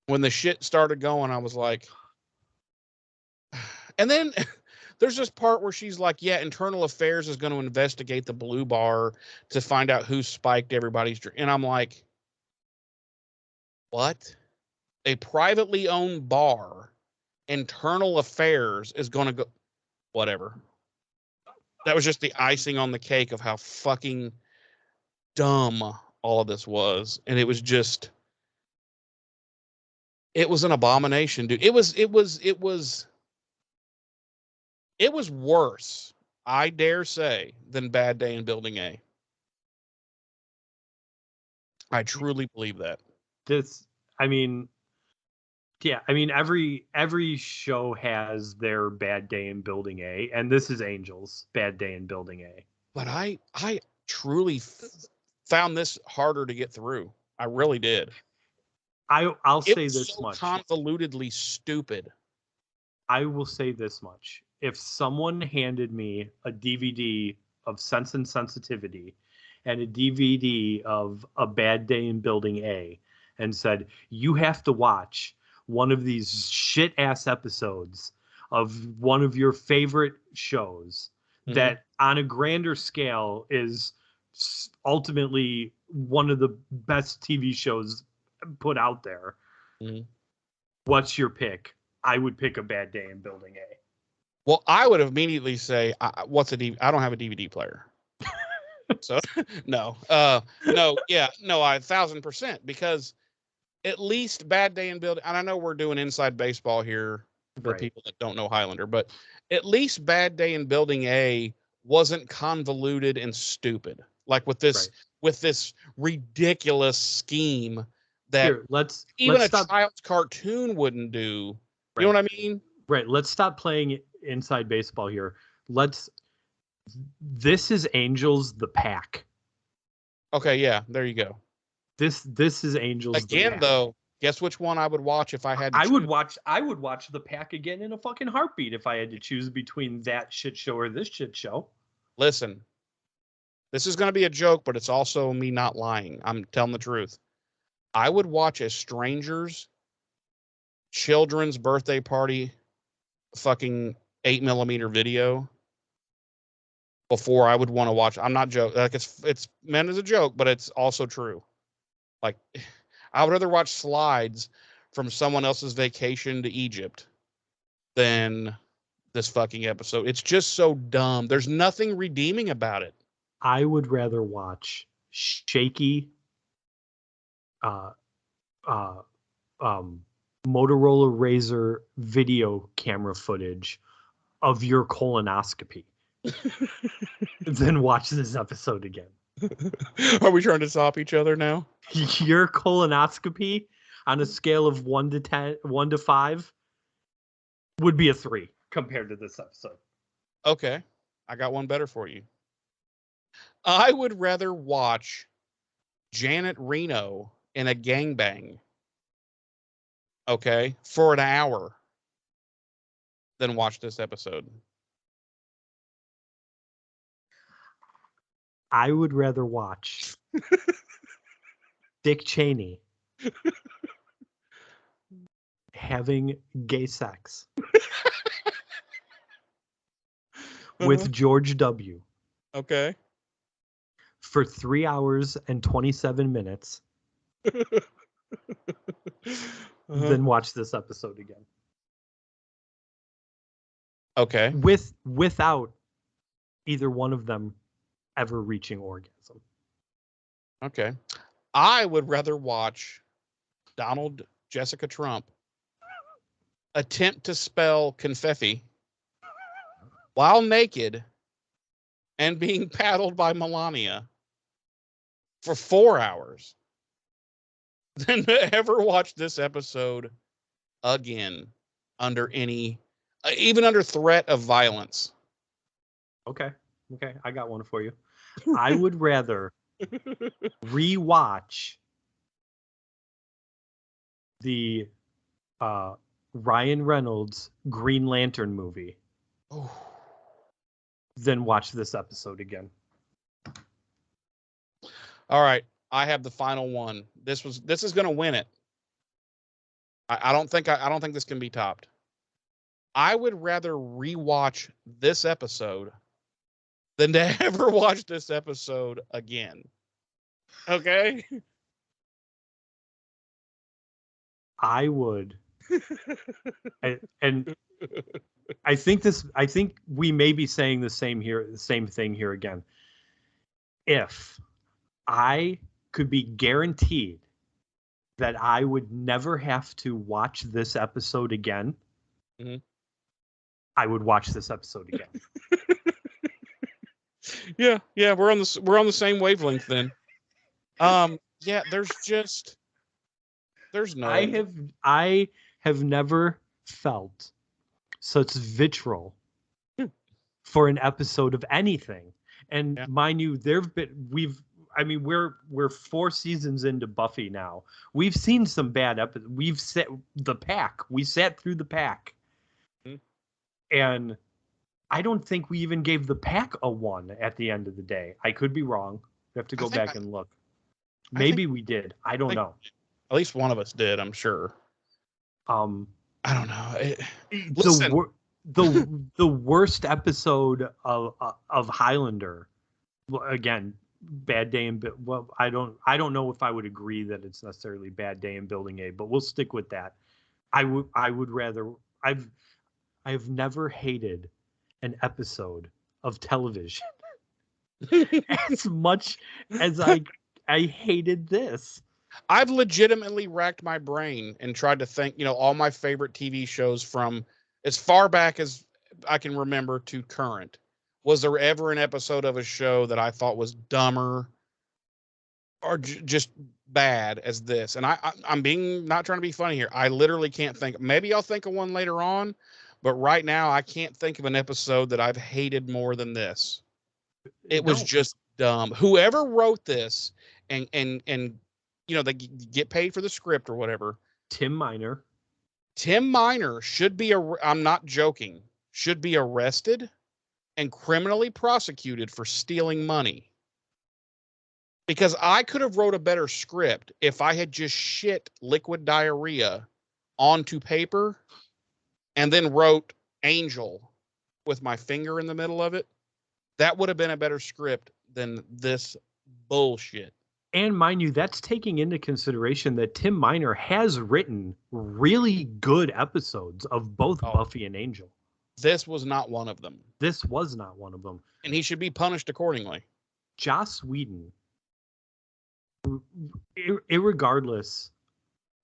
S3: when the shit started going, I was like, and then there's this part where she's like, yeah, Internal Affairs is going to investigate the Blue Bar to find out who spiked everybody's drink. And I'm like, what? A privately owned bar, Internal Affairs is going to go, whatever. That was just the icing on the cake of how fucking dumb all of this was. And it was just, it was an abomination, dude. It was worse, I dare say, than Bad Day in Building A. I truly believe that.
S4: Every show has their bad day in Building A, and this is Angel's bad day in Building A.
S3: But I truly found this harder to get through. I really did.
S4: I'll say this
S3: so
S4: much.
S3: Convolutedly stupid.
S4: I will say this much. If someone handed me a DVD of Sense and Sensitivity and a DVD of A Bad Day in Building A and said, you have to watch one of these shit ass episodes of one of your favorite shows that on a grander scale is ultimately one of the best TV shows put out there. What's your pick? I would pick A Bad Day in Building A.
S3: Well, I would immediately say, what's a DVD? I don't have a DVD player. So no, no, yeah, no, 1,000%, because at least Bad Day in Building, and I know we're doing inside baseball here for people that don't know Highlander, but at least Bad Day in Building A wasn't convoluted and stupid, like with this ridiculous scheme that even a child's cartoon wouldn't do. You know what I mean?
S4: Right. Let's stop playing inside baseball here. This is Angels the Pack.
S3: Okay, yeah, there you go.
S4: This is Angels
S3: again,
S4: the Pack.
S3: though. Guess which one I would watch if I had to
S4: I would watch the Pack again in a fucking heartbeat if I had to choose between that shit show or this shit show.
S3: Listen, this is going to be a joke, but it's also me not lying. I'm telling the truth. I would watch a stranger's children's birthday party fucking 8mm video before I would want to watch. I'm not joking. Like, it's meant as a joke, but it's also true. Like, I would rather watch slides from someone else's vacation to Egypt than this fucking episode. It's just so dumb. There's nothing redeeming about it.
S4: I would rather watch shaky Motorola Razr video camera footage of your colonoscopy than watch this episode again.
S3: Are we trying to stop each other now?
S4: Your colonoscopy on a scale of 1 to 5 would be a 3 compared to this episode.
S3: Okay. I got one better for you. I would rather watch Janet Reno in a gangbang, okay, for an hour than watch this episode.
S4: I would rather watch Dick Cheney having gay sex with George W.
S3: Okay.
S4: For 3 hours and 27 minutes than watch this episode again.
S3: Okay.
S4: Without either one of them ever reaching orgasm.
S3: Okay. I would rather watch Donald Jessica Trump attempt to spell confetti while naked and being paddled by Melania for 4 hours than to ever watch this episode again under any, even under threat of violence.
S4: Okay, I got one for you. I would rather rewatch the Ryan Reynolds Green Lantern movie than watch this episode again.
S3: All right, I have the final one. This is going to win it. I don't think this can be topped. I would rather rewatch this episode than to ever watch this episode again. Okay?
S4: I would. And I think we may be saying the same thing here again. If I could be guaranteed that I would never have to watch this episode again, I would watch this episode again.
S3: Yeah, we're on the same wavelength then. Yeah, there's no.
S4: I have never felt such vitriol for an episode of anything. And mind you, we're 4 seasons into Buffy now. We've seen some bad episodes. We sat through the pack. And I don't think we even gave the pack a 1 at the end of the day. I could be wrong. We have to go back and look. Maybe we did. I don't know.
S3: At least one of us did, I'm sure. I don't know.
S4: The worst episode of Highlander, again, Bad Day in I don't know if I would agree that it's necessarily Bad Day in Building A, but we'll stick with that. I would rather. I've never hated an episode of television as much as I hated this.
S3: I've legitimately racked my brain and tried to think, all my favorite TV shows from as far back as I can remember to current. Was there ever an episode of a show that I thought was dumber or just bad as this? And I'm not trying to be funny here. I literally can't think. Maybe I'll think of one later on, but right now I can't think of an episode that I've hated more than this. It was just dumb. Whoever wrote this and they get paid for the script or whatever.
S4: Tim Miner
S3: should be I'm not joking. Should be arrested and criminally prosecuted for stealing money. Because I could have wrote a better script if I had just shit liquid diarrhea onto paper and then wrote Angel with my finger in the middle of it. That would have been a better script than this bullshit.
S4: And mind you, that's taking into consideration that Tim Miner has written really good episodes of both Buffy and Angel.
S3: This was not one of them.
S4: This was not one of them.
S3: And he should be punished accordingly.
S4: Joss Whedon, irregardless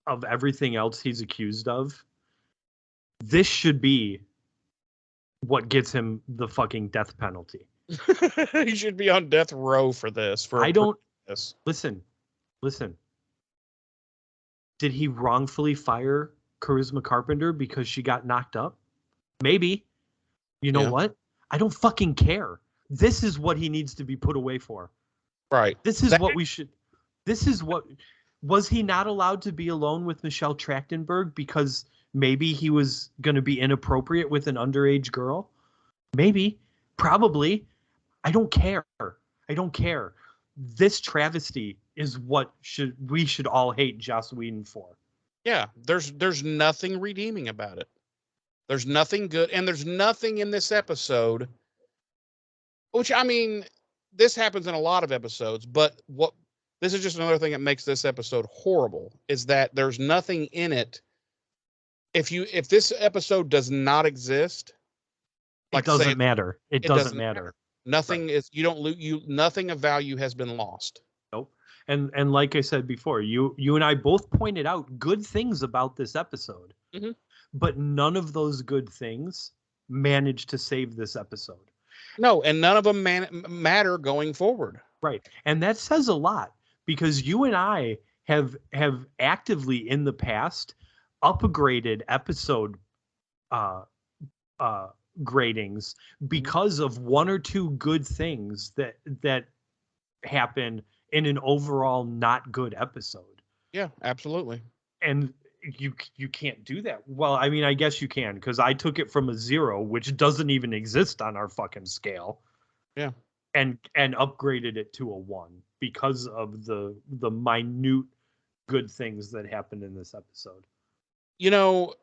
S4: of everything else he's accused of, this should be what gets him the fucking death penalty.
S3: He should be on death row for this.
S4: Listen. Did he wrongfully fire Charisma Carpenter because she got knocked up? Maybe. You know what? I don't fucking care. This is what he needs to be put away for.
S3: Right.
S4: This is what was he not allowed to be alone with Michelle Trachtenberg because maybe he was going to be inappropriate with an underage girl? Maybe. Probably. I don't care. This travesty is what we should all hate Joss Whedon for.
S3: Yeah, there's nothing redeeming about it. There's nothing good, and there's nothing in this episode. Which, I mean, this happens in a lot of episodes, but this is just another thing that makes this episode horrible, is that there's nothing in it. If this episode does not exist,
S4: it doesn't matter. It doesn't matter.
S3: Nothing is, you don't lose, nothing of value has been lost.
S4: Nope. And like I said before, you and I both pointed out good things about this episode, but none of those good things managed to save this episode.
S3: No, and none of them matter going forward.
S4: Right. And that says a lot, because you and I have actively in the past upgraded episode gradings because of one or two good things that happen in an overall not good episode.
S3: Yeah, absolutely.
S4: And you can't do that. Well, I mean, I guess you can, because I took it from a 0, which doesn't even exist on our fucking scale.
S3: Yeah.
S4: And upgraded it to a 1 because of the minute good things that happened in this episode.
S3: You know,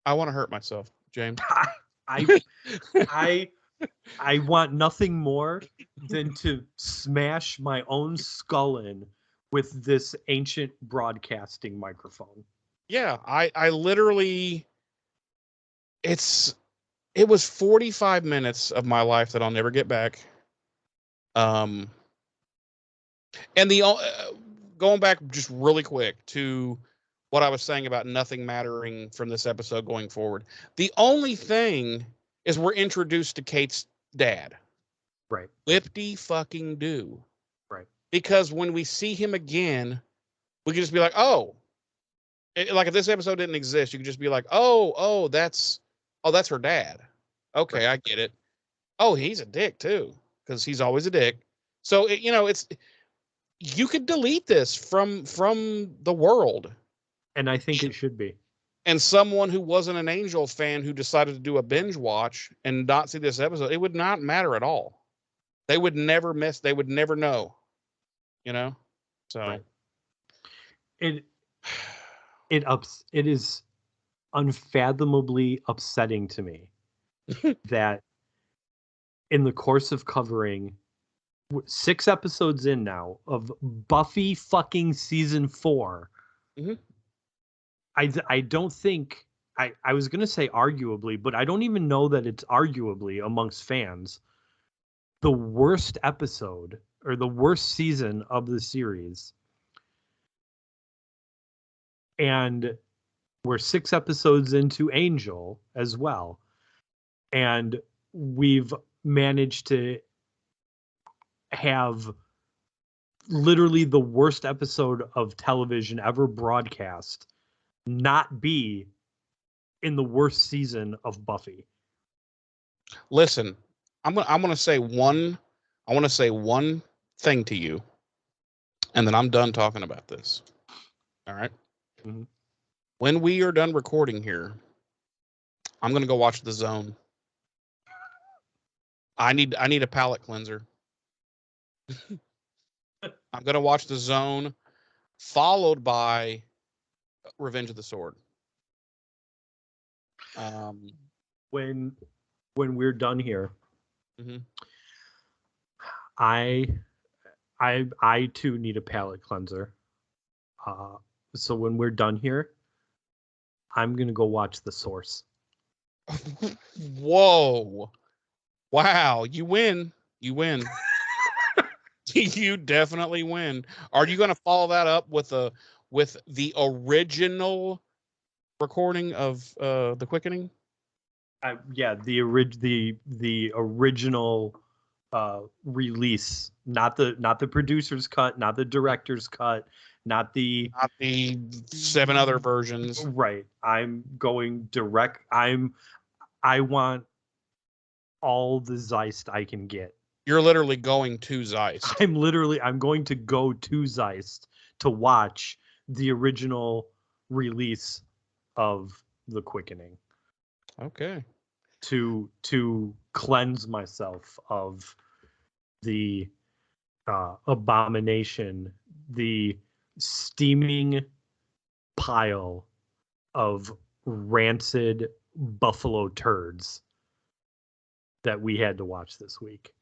S3: I want to hurt myself, James.
S4: I want nothing more than to smash my own skull in with this ancient broadcasting microphone.
S3: Yeah, I literally, it was 45 minutes of my life that I'll never get back. And going back just really quick to what I was saying about nothing mattering from this episode going forward. The only thing is we're introduced to Kate's dad.
S4: Right.
S3: Whipty fucking do.
S4: Right.
S3: Because when we see him again, we can just be like, oh, like if this episode didn't exist, you could just be like, oh, that's her dad. Okay, right. I get it. Oh, he's a dick too, because he's always a dick. So you could delete this from the world.
S4: And I think it should be.
S3: And someone who wasn't an Angel fan who decided to do a binge watch and not see this episode, it would not matter at all. They would never miss. They would never know. So
S4: right. It is unfathomably upsetting to me that in the course of covering 6 episodes in now of Buffy fucking season 4, I don't think I was going to say arguably, but I don't even know that it's arguably amongst fans the worst episode or the worst season of the series. And we're 6 episodes into Angel as well. And we've managed to have literally the worst episode of television ever broadcast not be in the worst season of Buffy.
S3: Listen, I want to say one thing to you, and then I'm done talking about this. All right.
S4: Mm-hmm.
S3: When we are done recording here, I'm going to go watch The Zone. I need a palate cleanser. I'm going to watch The Zone, followed by Revenge of the Sword.
S4: When we're done here,
S3: mm-hmm.
S4: I too need a palate cleanser. So when we're done here, I'm gonna go watch The Source.
S3: Whoa! Wow! You win. You definitely win. Are you gonna follow that up with the original recording of The Quickening?
S4: Yeah, the original release, not the producer's cut, not the director's cut, not the
S3: 7 other versions.
S4: Right. I'm going direct. I want all the Zeist I can get.
S3: You're literally going to Zeist.
S4: I'm going to go to Zeist to watch the original release of The Quickening.
S3: Okay.
S4: To cleanse myself of the abomination, the steaming pile of rancid buffalo turds that we had to watch this week.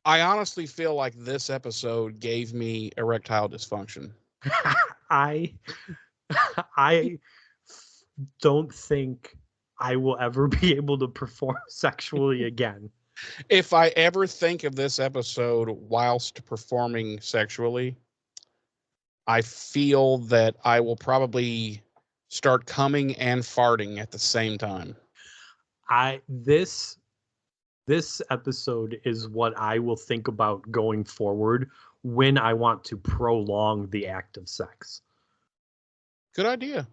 S3: I honestly feel like this episode gave me erectile dysfunction.
S4: I don't think I will ever be able to perform sexually again.
S3: If I ever think of this episode whilst performing sexually, I feel that I will probably start coming and farting at the same time.
S4: This episode is what I will think about going forward when I want to prolong the act of sex.
S3: Good idea.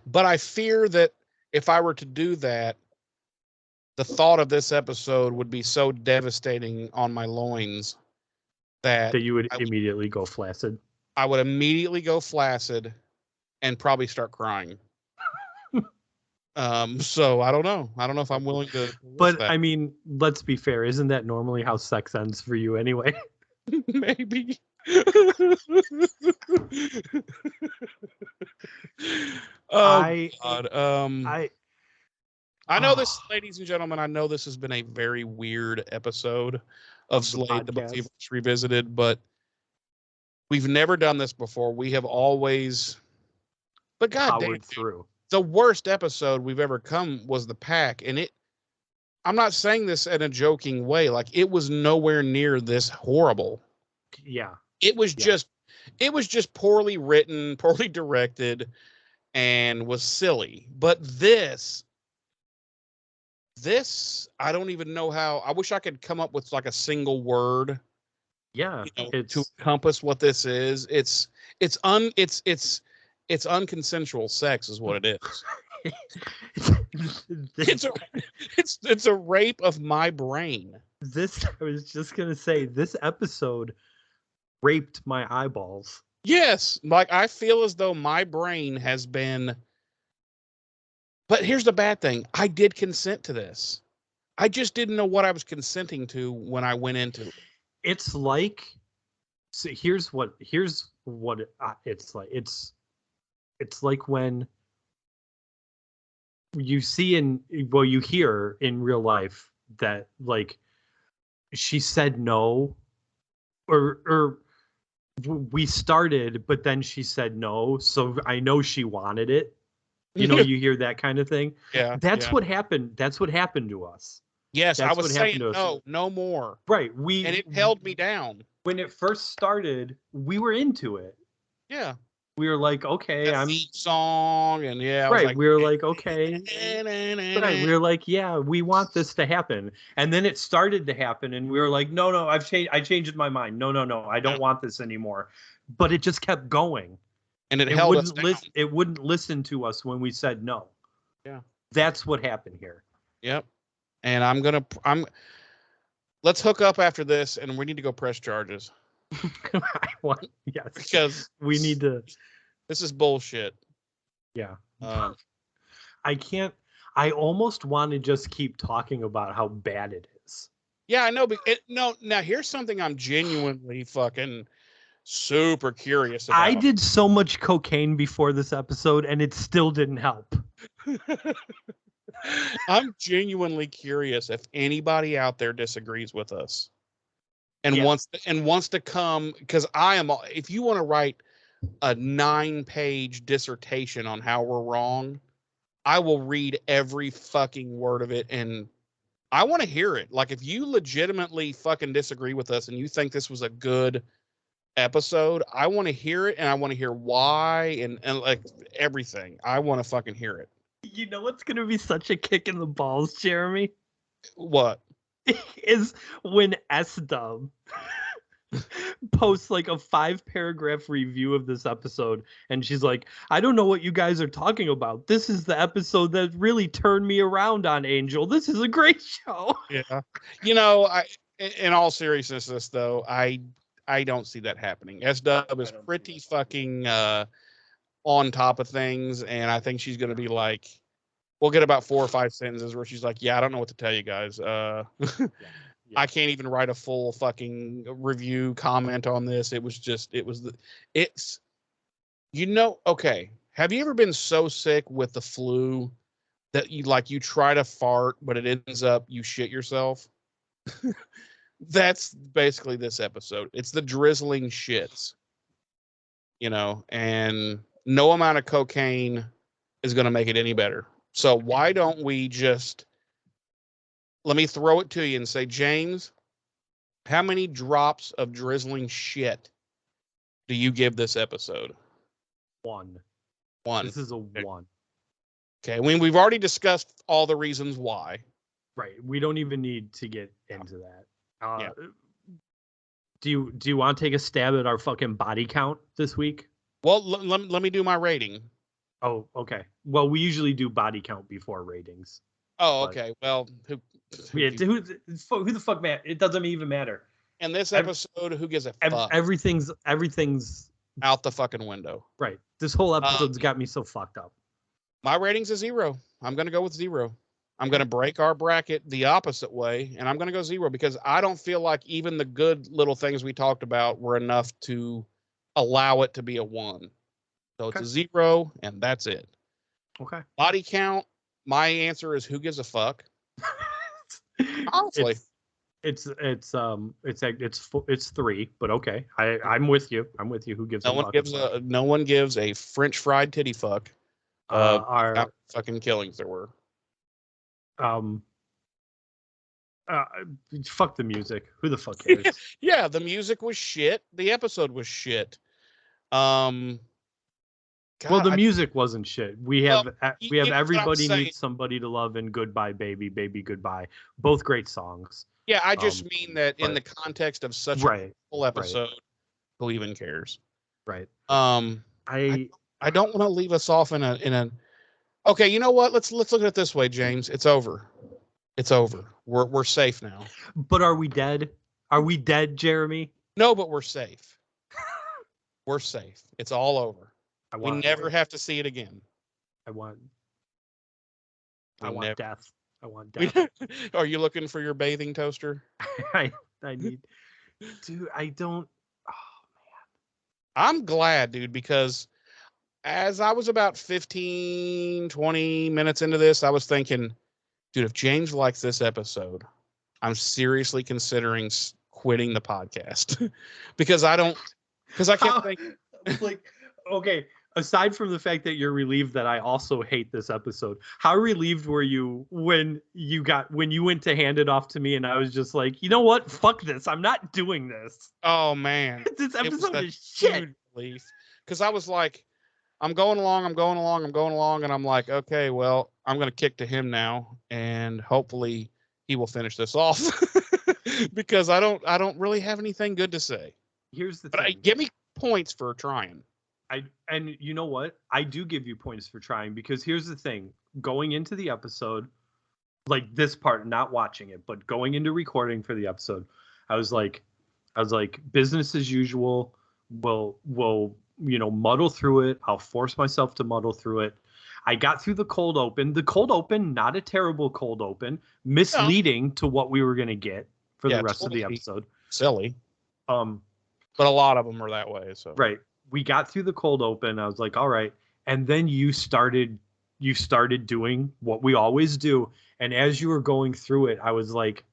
S3: But I fear that if I were to do that, the thought of this episode would be so devastating on my loins that
S4: That you would immediately go flaccid.
S3: I would immediately go flaccid and probably start crying. So I don't know. I don't know if I'm willing to risk
S4: But
S3: that.
S4: I mean, let's be fair. Isn't that normally how sex ends for you anyway?
S3: Maybe. Oh God. I know this, ladies and gentlemen. I know this has been a very weird episode of
S4: the
S3: Slade the
S4: podcast.
S3: Multiverse Revisited, but we've never done this before. We have always, but God damn,
S4: Powered through.
S3: the worst episode we've ever come was the pack, and it. I'm not saying this in a joking way. Like, it was nowhere near this horrible.
S4: Yeah.
S3: It was just poorly written, poorly directed, and was silly. But this, I don't even know how. I wish I could come up with like a single word,
S4: Yeah.
S3: to encompass what this is. It's unconsensual sex is what it is. It's a rape of my brain.
S4: I was just gonna say, this episode raped my eyeballs.
S3: Yes, like I feel as though my brain has been. But here's the bad thing. I did consent to this. I just didn't know what I was consenting to when I went into it.
S4: It's like, so here's what it's like. It's like when you you hear in real life that like she said no, or we started, but then she said no, so I know she wanted it. You hear that kind of thing.
S3: Yeah,
S4: That's what happened. That's what happened to us.
S3: Yes,
S4: That's
S3: I was
S4: what
S3: saying
S4: happened to us.
S3: no more.
S4: Right.
S3: And it held me down.
S4: When it first started, we were into it.
S3: Yeah.
S4: We were like, okay,
S3: The theme song, and yeah, I was
S4: right.
S3: like,
S4: We were like, okay. Right. We were like, yeah, we want this to happen. And then it started to happen, and we were like, no, I changed my mind. No, I don't want this anymore. But it just kept going.
S3: And it held us down.
S4: It wouldn't listen to us when we said no.
S3: Yeah.
S4: That's what happened here.
S3: Yep. And let's hook up after this, and we need to go press charges.
S4: Yes.
S3: Because
S4: we need to.
S3: This is bullshit.
S4: Yeah. I almost want to just keep talking about how bad it is.
S3: Yeah, I know. But now here's something I'm genuinely fucking super curious about.
S4: I did so much cocaine before this episode, and it still didn't help.
S3: I'm genuinely curious if anybody out there disagrees with us and wants to come, because if you want to write a 9-page dissertation on how we're wrong, I will read every fucking word of it, and I want to hear it. Like, if you legitimately fucking disagree with us and you think this was a good episode, I want to hear it, and I want to hear why, and like everything. I want to fucking hear it.
S4: You know what's gonna be such a kick in the balls, Jeremy?
S3: What?
S4: Is when S-Dub posts like a 5-paragraph review of this episode, and she's like, I don't know what you guys are talking about. This is the episode that really turned me around on Angel. This is a great show.
S3: Yeah. In all seriousness, though, I don't see that happening. S-Dub is pretty fucking on top of things, and I think she's going to be like, we'll get about 4 or 5 sentences where she's like, yeah, I don't know what to tell you guys. I can't even write a full fucking review comment on this. Okay. Have you ever been so sick with the flu that you try to fart, but it ends up you shit yourself? That's basically this episode. It's the drizzling shits, and no amount of cocaine is going to make it any better. So why don't we just let me throw it to you and say, James, how many drops of drizzling shit do you give this episode?
S4: 1.
S3: One.
S4: This is a 1.
S3: Okay. I mean, we've already discussed all the reasons why.
S4: Right. We don't even need to get into that.
S3: Yeah.
S4: Do you want to take a stab at our fucking body count this week?
S3: Well, let me do my rating.
S4: Oh, okay. Well, we usually do body count before ratings.
S3: Oh,
S4: But-
S3: okay. Well,
S4: Yeah, who the fuck, man? It doesn't even matter.
S3: in this episode, who gives a fuck?
S4: Everything's
S3: Out the fucking window.
S4: right. This whole episode's got me so fucked up.
S3: My rating's a 0. I'm going to go with 0. I'm going to break our bracket the opposite way, and I'm going to go 0 because I don't feel like even the good little things we talked about were enough to allow it to be a 1. So it's a 0, and that's it.
S4: Okay.
S3: Body count, my answer is who gives a fuck? Honestly.
S4: It's 3, but okay. I'm with you. Who gives
S3: No
S4: a
S3: one
S4: fuck?
S3: gives no one gives a French fried titty fuck. How
S4: Our
S3: fucking killings there were.
S4: fuck the music. Who the fuck cares?
S3: Yeah, the music was shit. The episode was shit. God,
S4: Well, the music wasn't shit. We have
S3: you know what I'm
S4: Everybody
S3: saying.
S4: Needs Somebody to Love and Goodbye Baby, Baby Goodbye. Both great songs.
S3: Yeah, I just mean that in
S4: but-
S3: the context of such
S4: Right.
S3: a full episode, who even cares?
S4: Right.
S3: I don't want to leave us off in a. Okay, you know what? Let's look at it this way, James. It's over. It's over. We're safe now.
S4: But are we dead? Are we dead, Jeremy?
S3: No, but we're safe. We're safe. It's all over. We
S4: want
S3: never have to see it again.
S4: I want
S3: We
S4: death. I want
S3: We-
S4: death.
S3: Are you looking for your bathing toaster?
S4: I need, dude. I don't.
S3: I'm glad, dude, because as I was about 15, 20 minutes into this, I was thinking, dude, if James likes this episode, I'm seriously considering quitting the podcast because I can't think.
S4: Like, okay, aside from the fact that you're relieved that I also hate this episode, how relieved were you when you went to hand it off to me and I was just like, you know what? Fuck this. I'm not doing this.
S3: Oh man,
S4: This
S3: it was
S4: episode
S3: a
S4: is shit.
S3: huge relief because I was like, I'm going along, and I'm like, okay, well, I'm gonna kick to him now, and hopefully he will finish this off because I don't really have anything good to say.
S4: Here's the
S3: But
S4: thing.
S3: give me points for trying.
S4: And you know what? I do give you points for trying because here's the thing. Going into the episode, like this part, not watching it, but going into recording for the episode, I was like, business as usual. We'll muddle through it. I'll force myself to muddle through it. I got through the cold open. The cold open, not a terrible cold open, misleading to what we were gonna get for the rest of the episode.
S3: Silly.
S4: But
S3: a lot of them are that way. So
S4: right. We got through the cold open. I was like, all right. And then you started doing what we always do. And as you were going through it, I was like,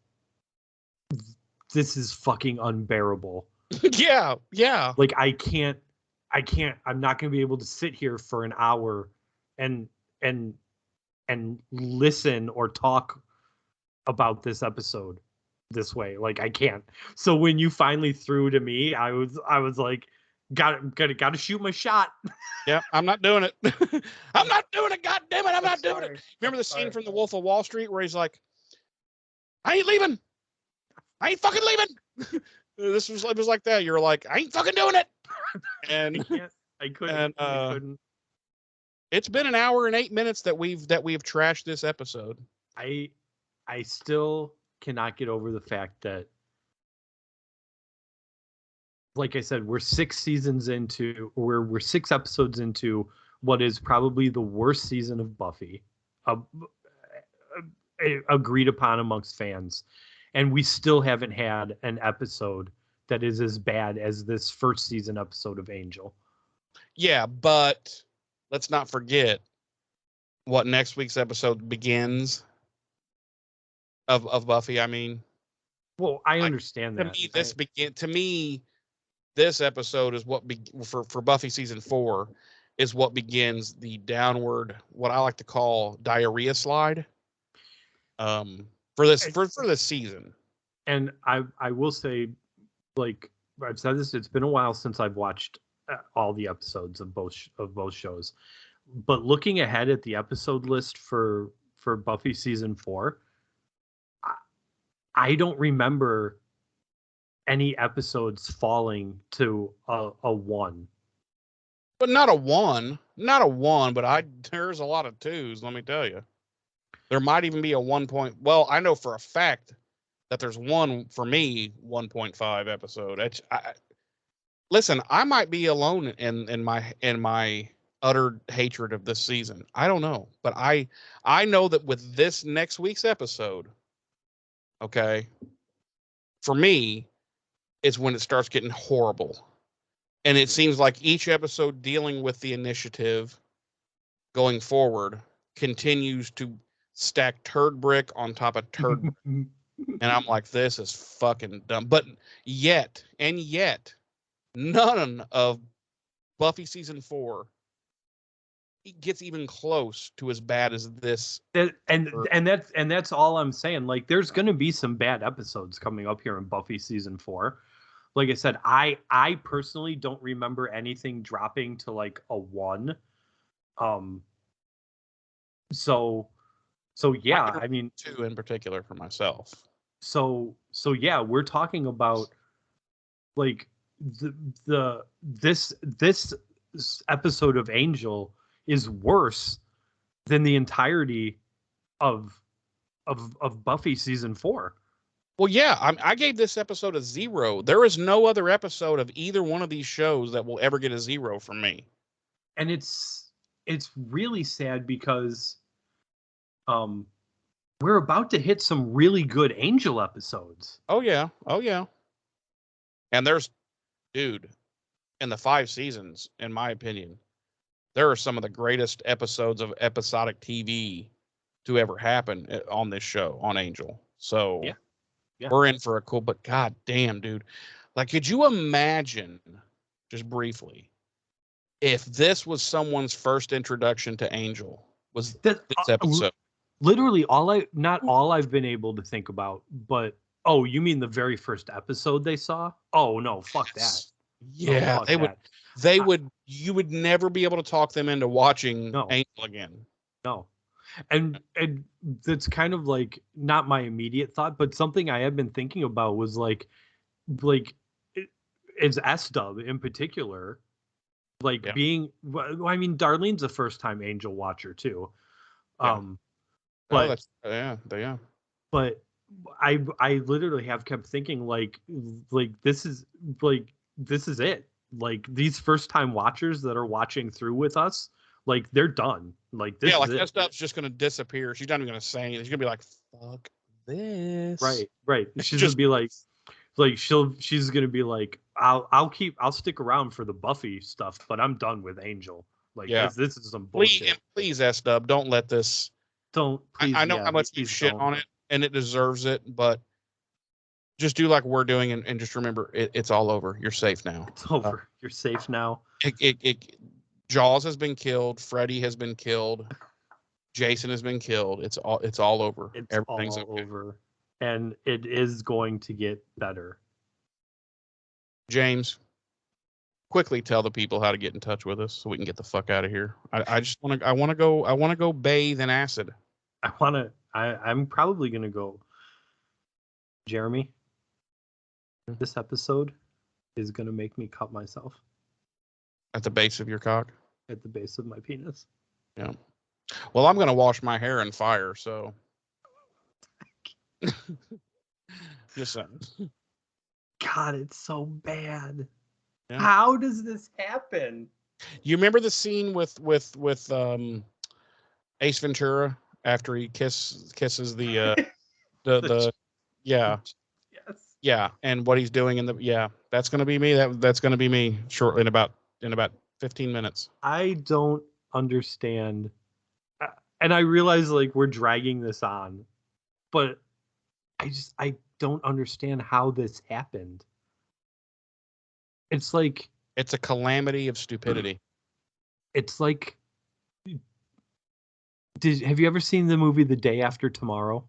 S4: this is fucking unbearable.
S3: yeah.
S4: Like I'm not going to be able to sit here for an hour and listen or talk about this episode this way. Like I can't. So when you finally threw to me, I was like, gotta shoot my shot.
S3: Yeah, I'm not doing it. I'm not doing it. God damn it, I'm not doing it. Remember the scene from The Wolf of Wall Street where he's like, I ain't leaving. I ain't fucking leaving. It was like that. You're like, I ain't fucking doing it. And
S4: I couldn't.
S3: It's been an hour and 8 minutes that we've trashed this episode.
S4: I still cannot get over the fact that, like I said, we're 6 episodes into what is probably the worst season of Buffy, agreed upon amongst fans, and we still haven't had an episode that is as bad as this first season episode of Angel.
S3: Yeah, but let's not forget what next week's episode begins of Buffy. I mean,
S4: well, I understand that.
S3: To me, this episode is what for Buffy season 4 is what begins the downward, what I like to call diarrhea slide. for this season.
S4: And I will say, like I've said this, it's been a while since I've watched all the episodes of both shows. But looking ahead at the episode list for Buffy season 4, I don't remember any episodes falling to a 1.
S3: But not a 1, but there's a lot of 2s, let me tell you. There might even be a 1 point. Well, I know for a fact that there's one, for me, 1.5 episode. Listen, I might be alone in my utter hatred of this season. I don't know, but I know that with this next week's episode, okay, for me, is when it starts getting horrible. And it seems like each episode dealing with the initiative going forward continues to stack turd brick on top of turd brick. And I'm like, this is fucking dumb. But yet, none of Buffy season 4 gets even close to as bad as this.
S4: And that's all I'm saying. Like, there's going to be some bad episodes coming up here in Buffy season 4. Like I said, I personally don't remember anything dropping to like a 1. So yeah, I mean,
S3: 2 in particular for myself.
S4: So yeah, we're talking about like this episode of Angel is worse than the entirety of Buffy season 4.
S3: Well, yeah, I gave this episode a 0. There is no other episode of either one of these shows that will ever get a 0 from me.
S4: And it's really sad because we're about to hit some really good Angel episodes.
S3: Oh yeah. And there's, dude, in the 5 seasons, in my opinion, there are some of the greatest episodes of episodic TV to ever happen on this show, on Angel. So
S4: yeah.
S3: We're in for a cool, but god damn, dude. Like, could you imagine, just briefly, if this was someone's first introduction to Angel, was this episode?
S4: Literally not all I've been able to think about, but oh, you mean the very first episode they saw? Oh no, fuck that.
S3: Yeah,
S4: no, fuck
S3: you would never be able to talk them into watching Angel again.
S4: No. And that's kind of like not my immediate thought, but something I have been thinking about was like is S-Dub in particular, like being, I mean, Darlene's a first time Angel watcher too. But but I literally have kept thinking like this is it. Like, these first time watchers that are watching through with us, like, they're done. Like, this is
S3: that stuff's just gonna disappear. She's not even gonna say anything. She's gonna be like, fuck this.
S4: Right. She's just gonna be like she's gonna be like, I'll stick around for the Buffy stuff, but I'm done with Angel. Like, this is some bullshit.
S3: Please, S-Dub, don't let this.
S4: Don't. Please,
S3: I know how much you shit on it, and it deserves it, but just do like we're doing, and just remember, it's all over. You're safe now.
S4: It's over. You're safe now.
S3: Jaws has been killed. Freddy has been killed. Jason has been killed. It's all over. Everything's
S4: all over, and it is going to get better.
S3: James, quickly tell the people how to get in touch with us so we can get the fuck out of here. I want to go bathe in acid.
S4: I'm probably gonna go. Jeremy, this episode is gonna make me cut myself.
S3: At the base of your cock?
S4: At the base of my penis.
S3: Yeah. Well, I'm going to wash my hair in fire, so. Just saying.
S4: God, it's so bad.
S3: Yeah.
S4: How does this happen?
S3: You remember the scene with Ace Ventura after he kisses the yeah.
S4: Yes.
S3: Yeah, and what he's doing that's going to be me. That's going to be me shortly in about 15 minutes.
S4: I don't understand, and I realize like we're dragging this on, but I don't understand how this happened. It's like
S3: it's a calamity of stupidity.
S4: It's like, have you ever seen the movie The Day After Tomorrow?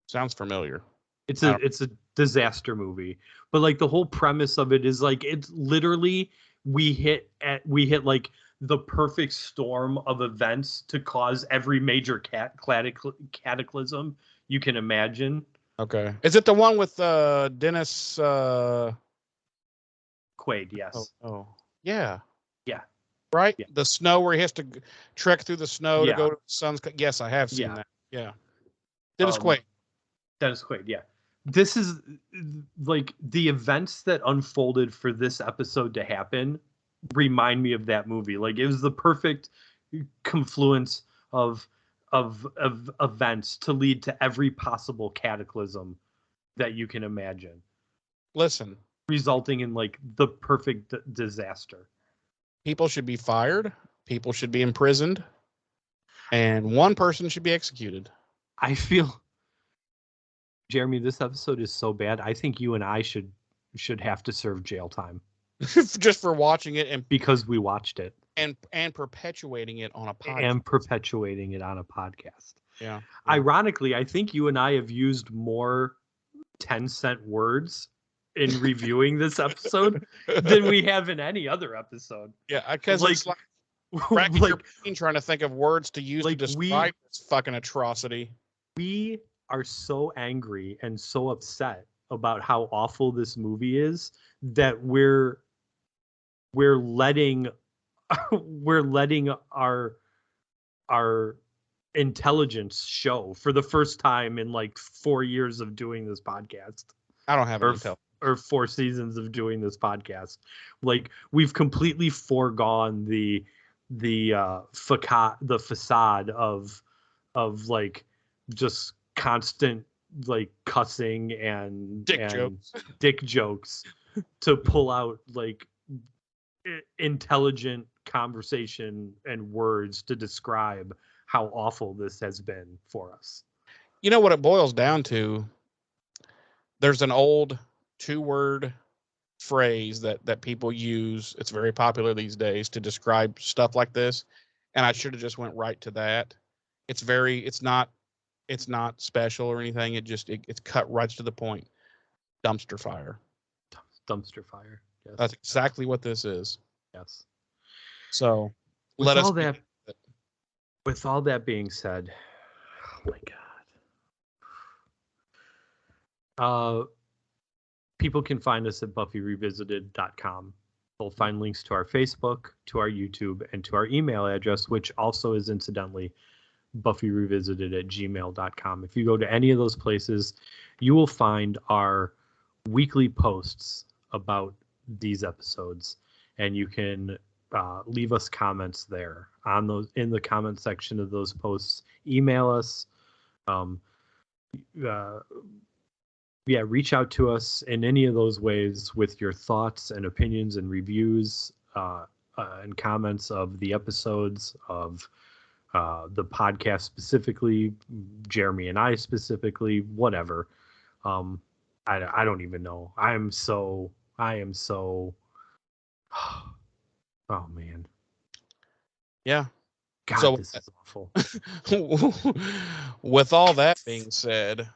S3: Sounds familiar.
S4: It's a disaster movie, but like the whole premise of it is like it's literally we hit like the perfect storm of events to cause every major cataclysm you can imagine.
S3: Okay. Is it the one with Dennis
S4: Quaid, yes.
S3: Oh. Yeah.
S4: Yeah.
S3: Right?
S4: Yeah.
S3: The snow where he has to trek through the snow to
S4: Yeah.
S3: go to the sun's. Yes, I have seen
S4: Yeah.
S3: that. Yeah. Dennis Quaid.
S4: Dennis Quaid, yeah. This is like the events that unfolded for this episode to happen remind me of that movie. Like it was the perfect confluence of events to lead to every possible cataclysm that you can imagine,
S3: Listen,
S4: resulting in like the perfect disaster.
S3: people should be fired. People should be imprisoned. And one person should be executed.
S4: I feel, Jeremy, this episode is so bad. I think you and I should have to serve jail time
S3: Just for watching it and
S4: because we watched it
S3: and perpetuating it on a podcast.
S4: and perpetuating it on a podcast.
S3: Yeah.
S4: Ironically, I think you and I have used more 10-cent words in reviewing this episode than we have in any other episode.
S3: Yeah, because
S4: Like-
S3: it's like racking
S4: like
S3: your brain trying to think of words to use
S4: like
S3: to describe this fucking atrocity.
S4: we are so angry and so upset about how awful this movie is that we're letting our intelligence show for the first time in like 4 years of doing this podcast.
S3: I don't have
S4: Or,
S3: any tell.
S4: or 4 seasons of doing this podcast. Like we've completely foregone the facade of like just constant like cussing and dick jokes to pull out like intelligent conversation and words to describe how awful this has been for us.
S3: You know what it boils down to? There's an old 2-word phrase that people use. It's very popular these days to describe stuff like this. And I should have just went right to that. It's not special or anything. It's cut right to the point. Dumpster fire.
S4: Dumpster fire. Yes.
S3: That's exactly what this is.
S4: Yes.
S3: So
S4: With all that being said, oh my God. People can find us at BuffyRevisited.com. They'll find links to our Facebook, to our YouTube, and to our email address, which also is incidentally BuffyRevisited@gmail.com. If you go to any of those places, you will find our weekly posts about these episodes, and you can leave us comments there on those in the comment section of those posts. Email us. Reach out to us in any of those ways with your thoughts and opinions and reviews and comments of the episodes of the podcast specifically, Jeremy and I specifically, whatever. I don't even know. I am so oh man.
S3: Yeah.
S4: God,
S3: So,
S4: this is awful.
S3: with all that being said,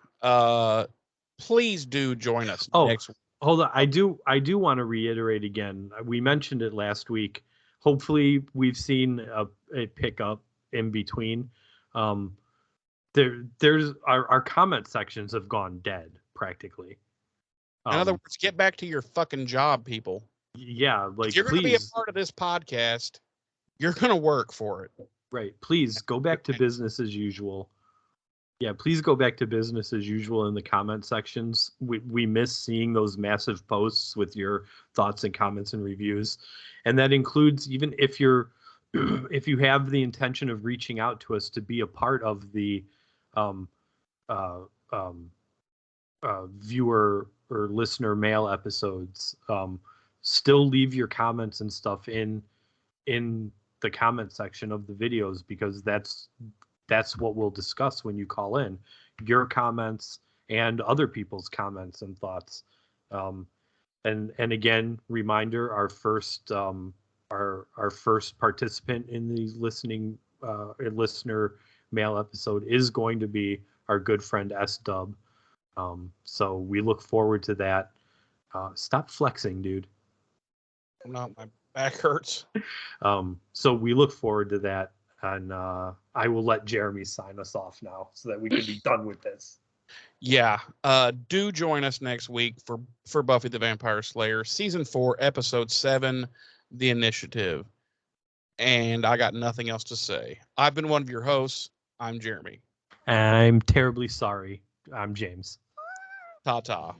S3: please do join us next week.
S4: Hold on. I do want to reiterate again. We mentioned it last week. Hopefully we've seen a pickup in between. There's our comment sections have gone dead practically.
S3: In other words, get back to your fucking job, people.
S4: Yeah, like
S3: if you're going to be a part of this podcast, you're going to work for it.
S4: Right. Please go back to business as usual. Yeah, please go back to business as usual in the comment sections. We miss seeing those massive posts with your thoughts and comments and reviews. And that includes even if you have the intention of reaching out to us to be a part of the viewer or listener mail episodes, still leave your comments and stuff in the comment section of the videos, because that's what we'll discuss when you call in, your comments and other people's comments and thoughts. And again, reminder, our first participant in the listener mail episode is going to be our good friend S Dub. So we look forward to that. Stop flexing, dude.
S3: I'm not. My back hurts.
S4: So we look forward to that, and I will let Jeremy sign us off now so that we can be done with this.
S3: Yeah. Do join us next week for Buffy the Vampire Slayer season 4, episode 7, The Initiative. And I got nothing else to say. I've been one of your hosts. I'm Jeremy.
S4: I'm terribly sorry. I'm James.
S3: Ta ta.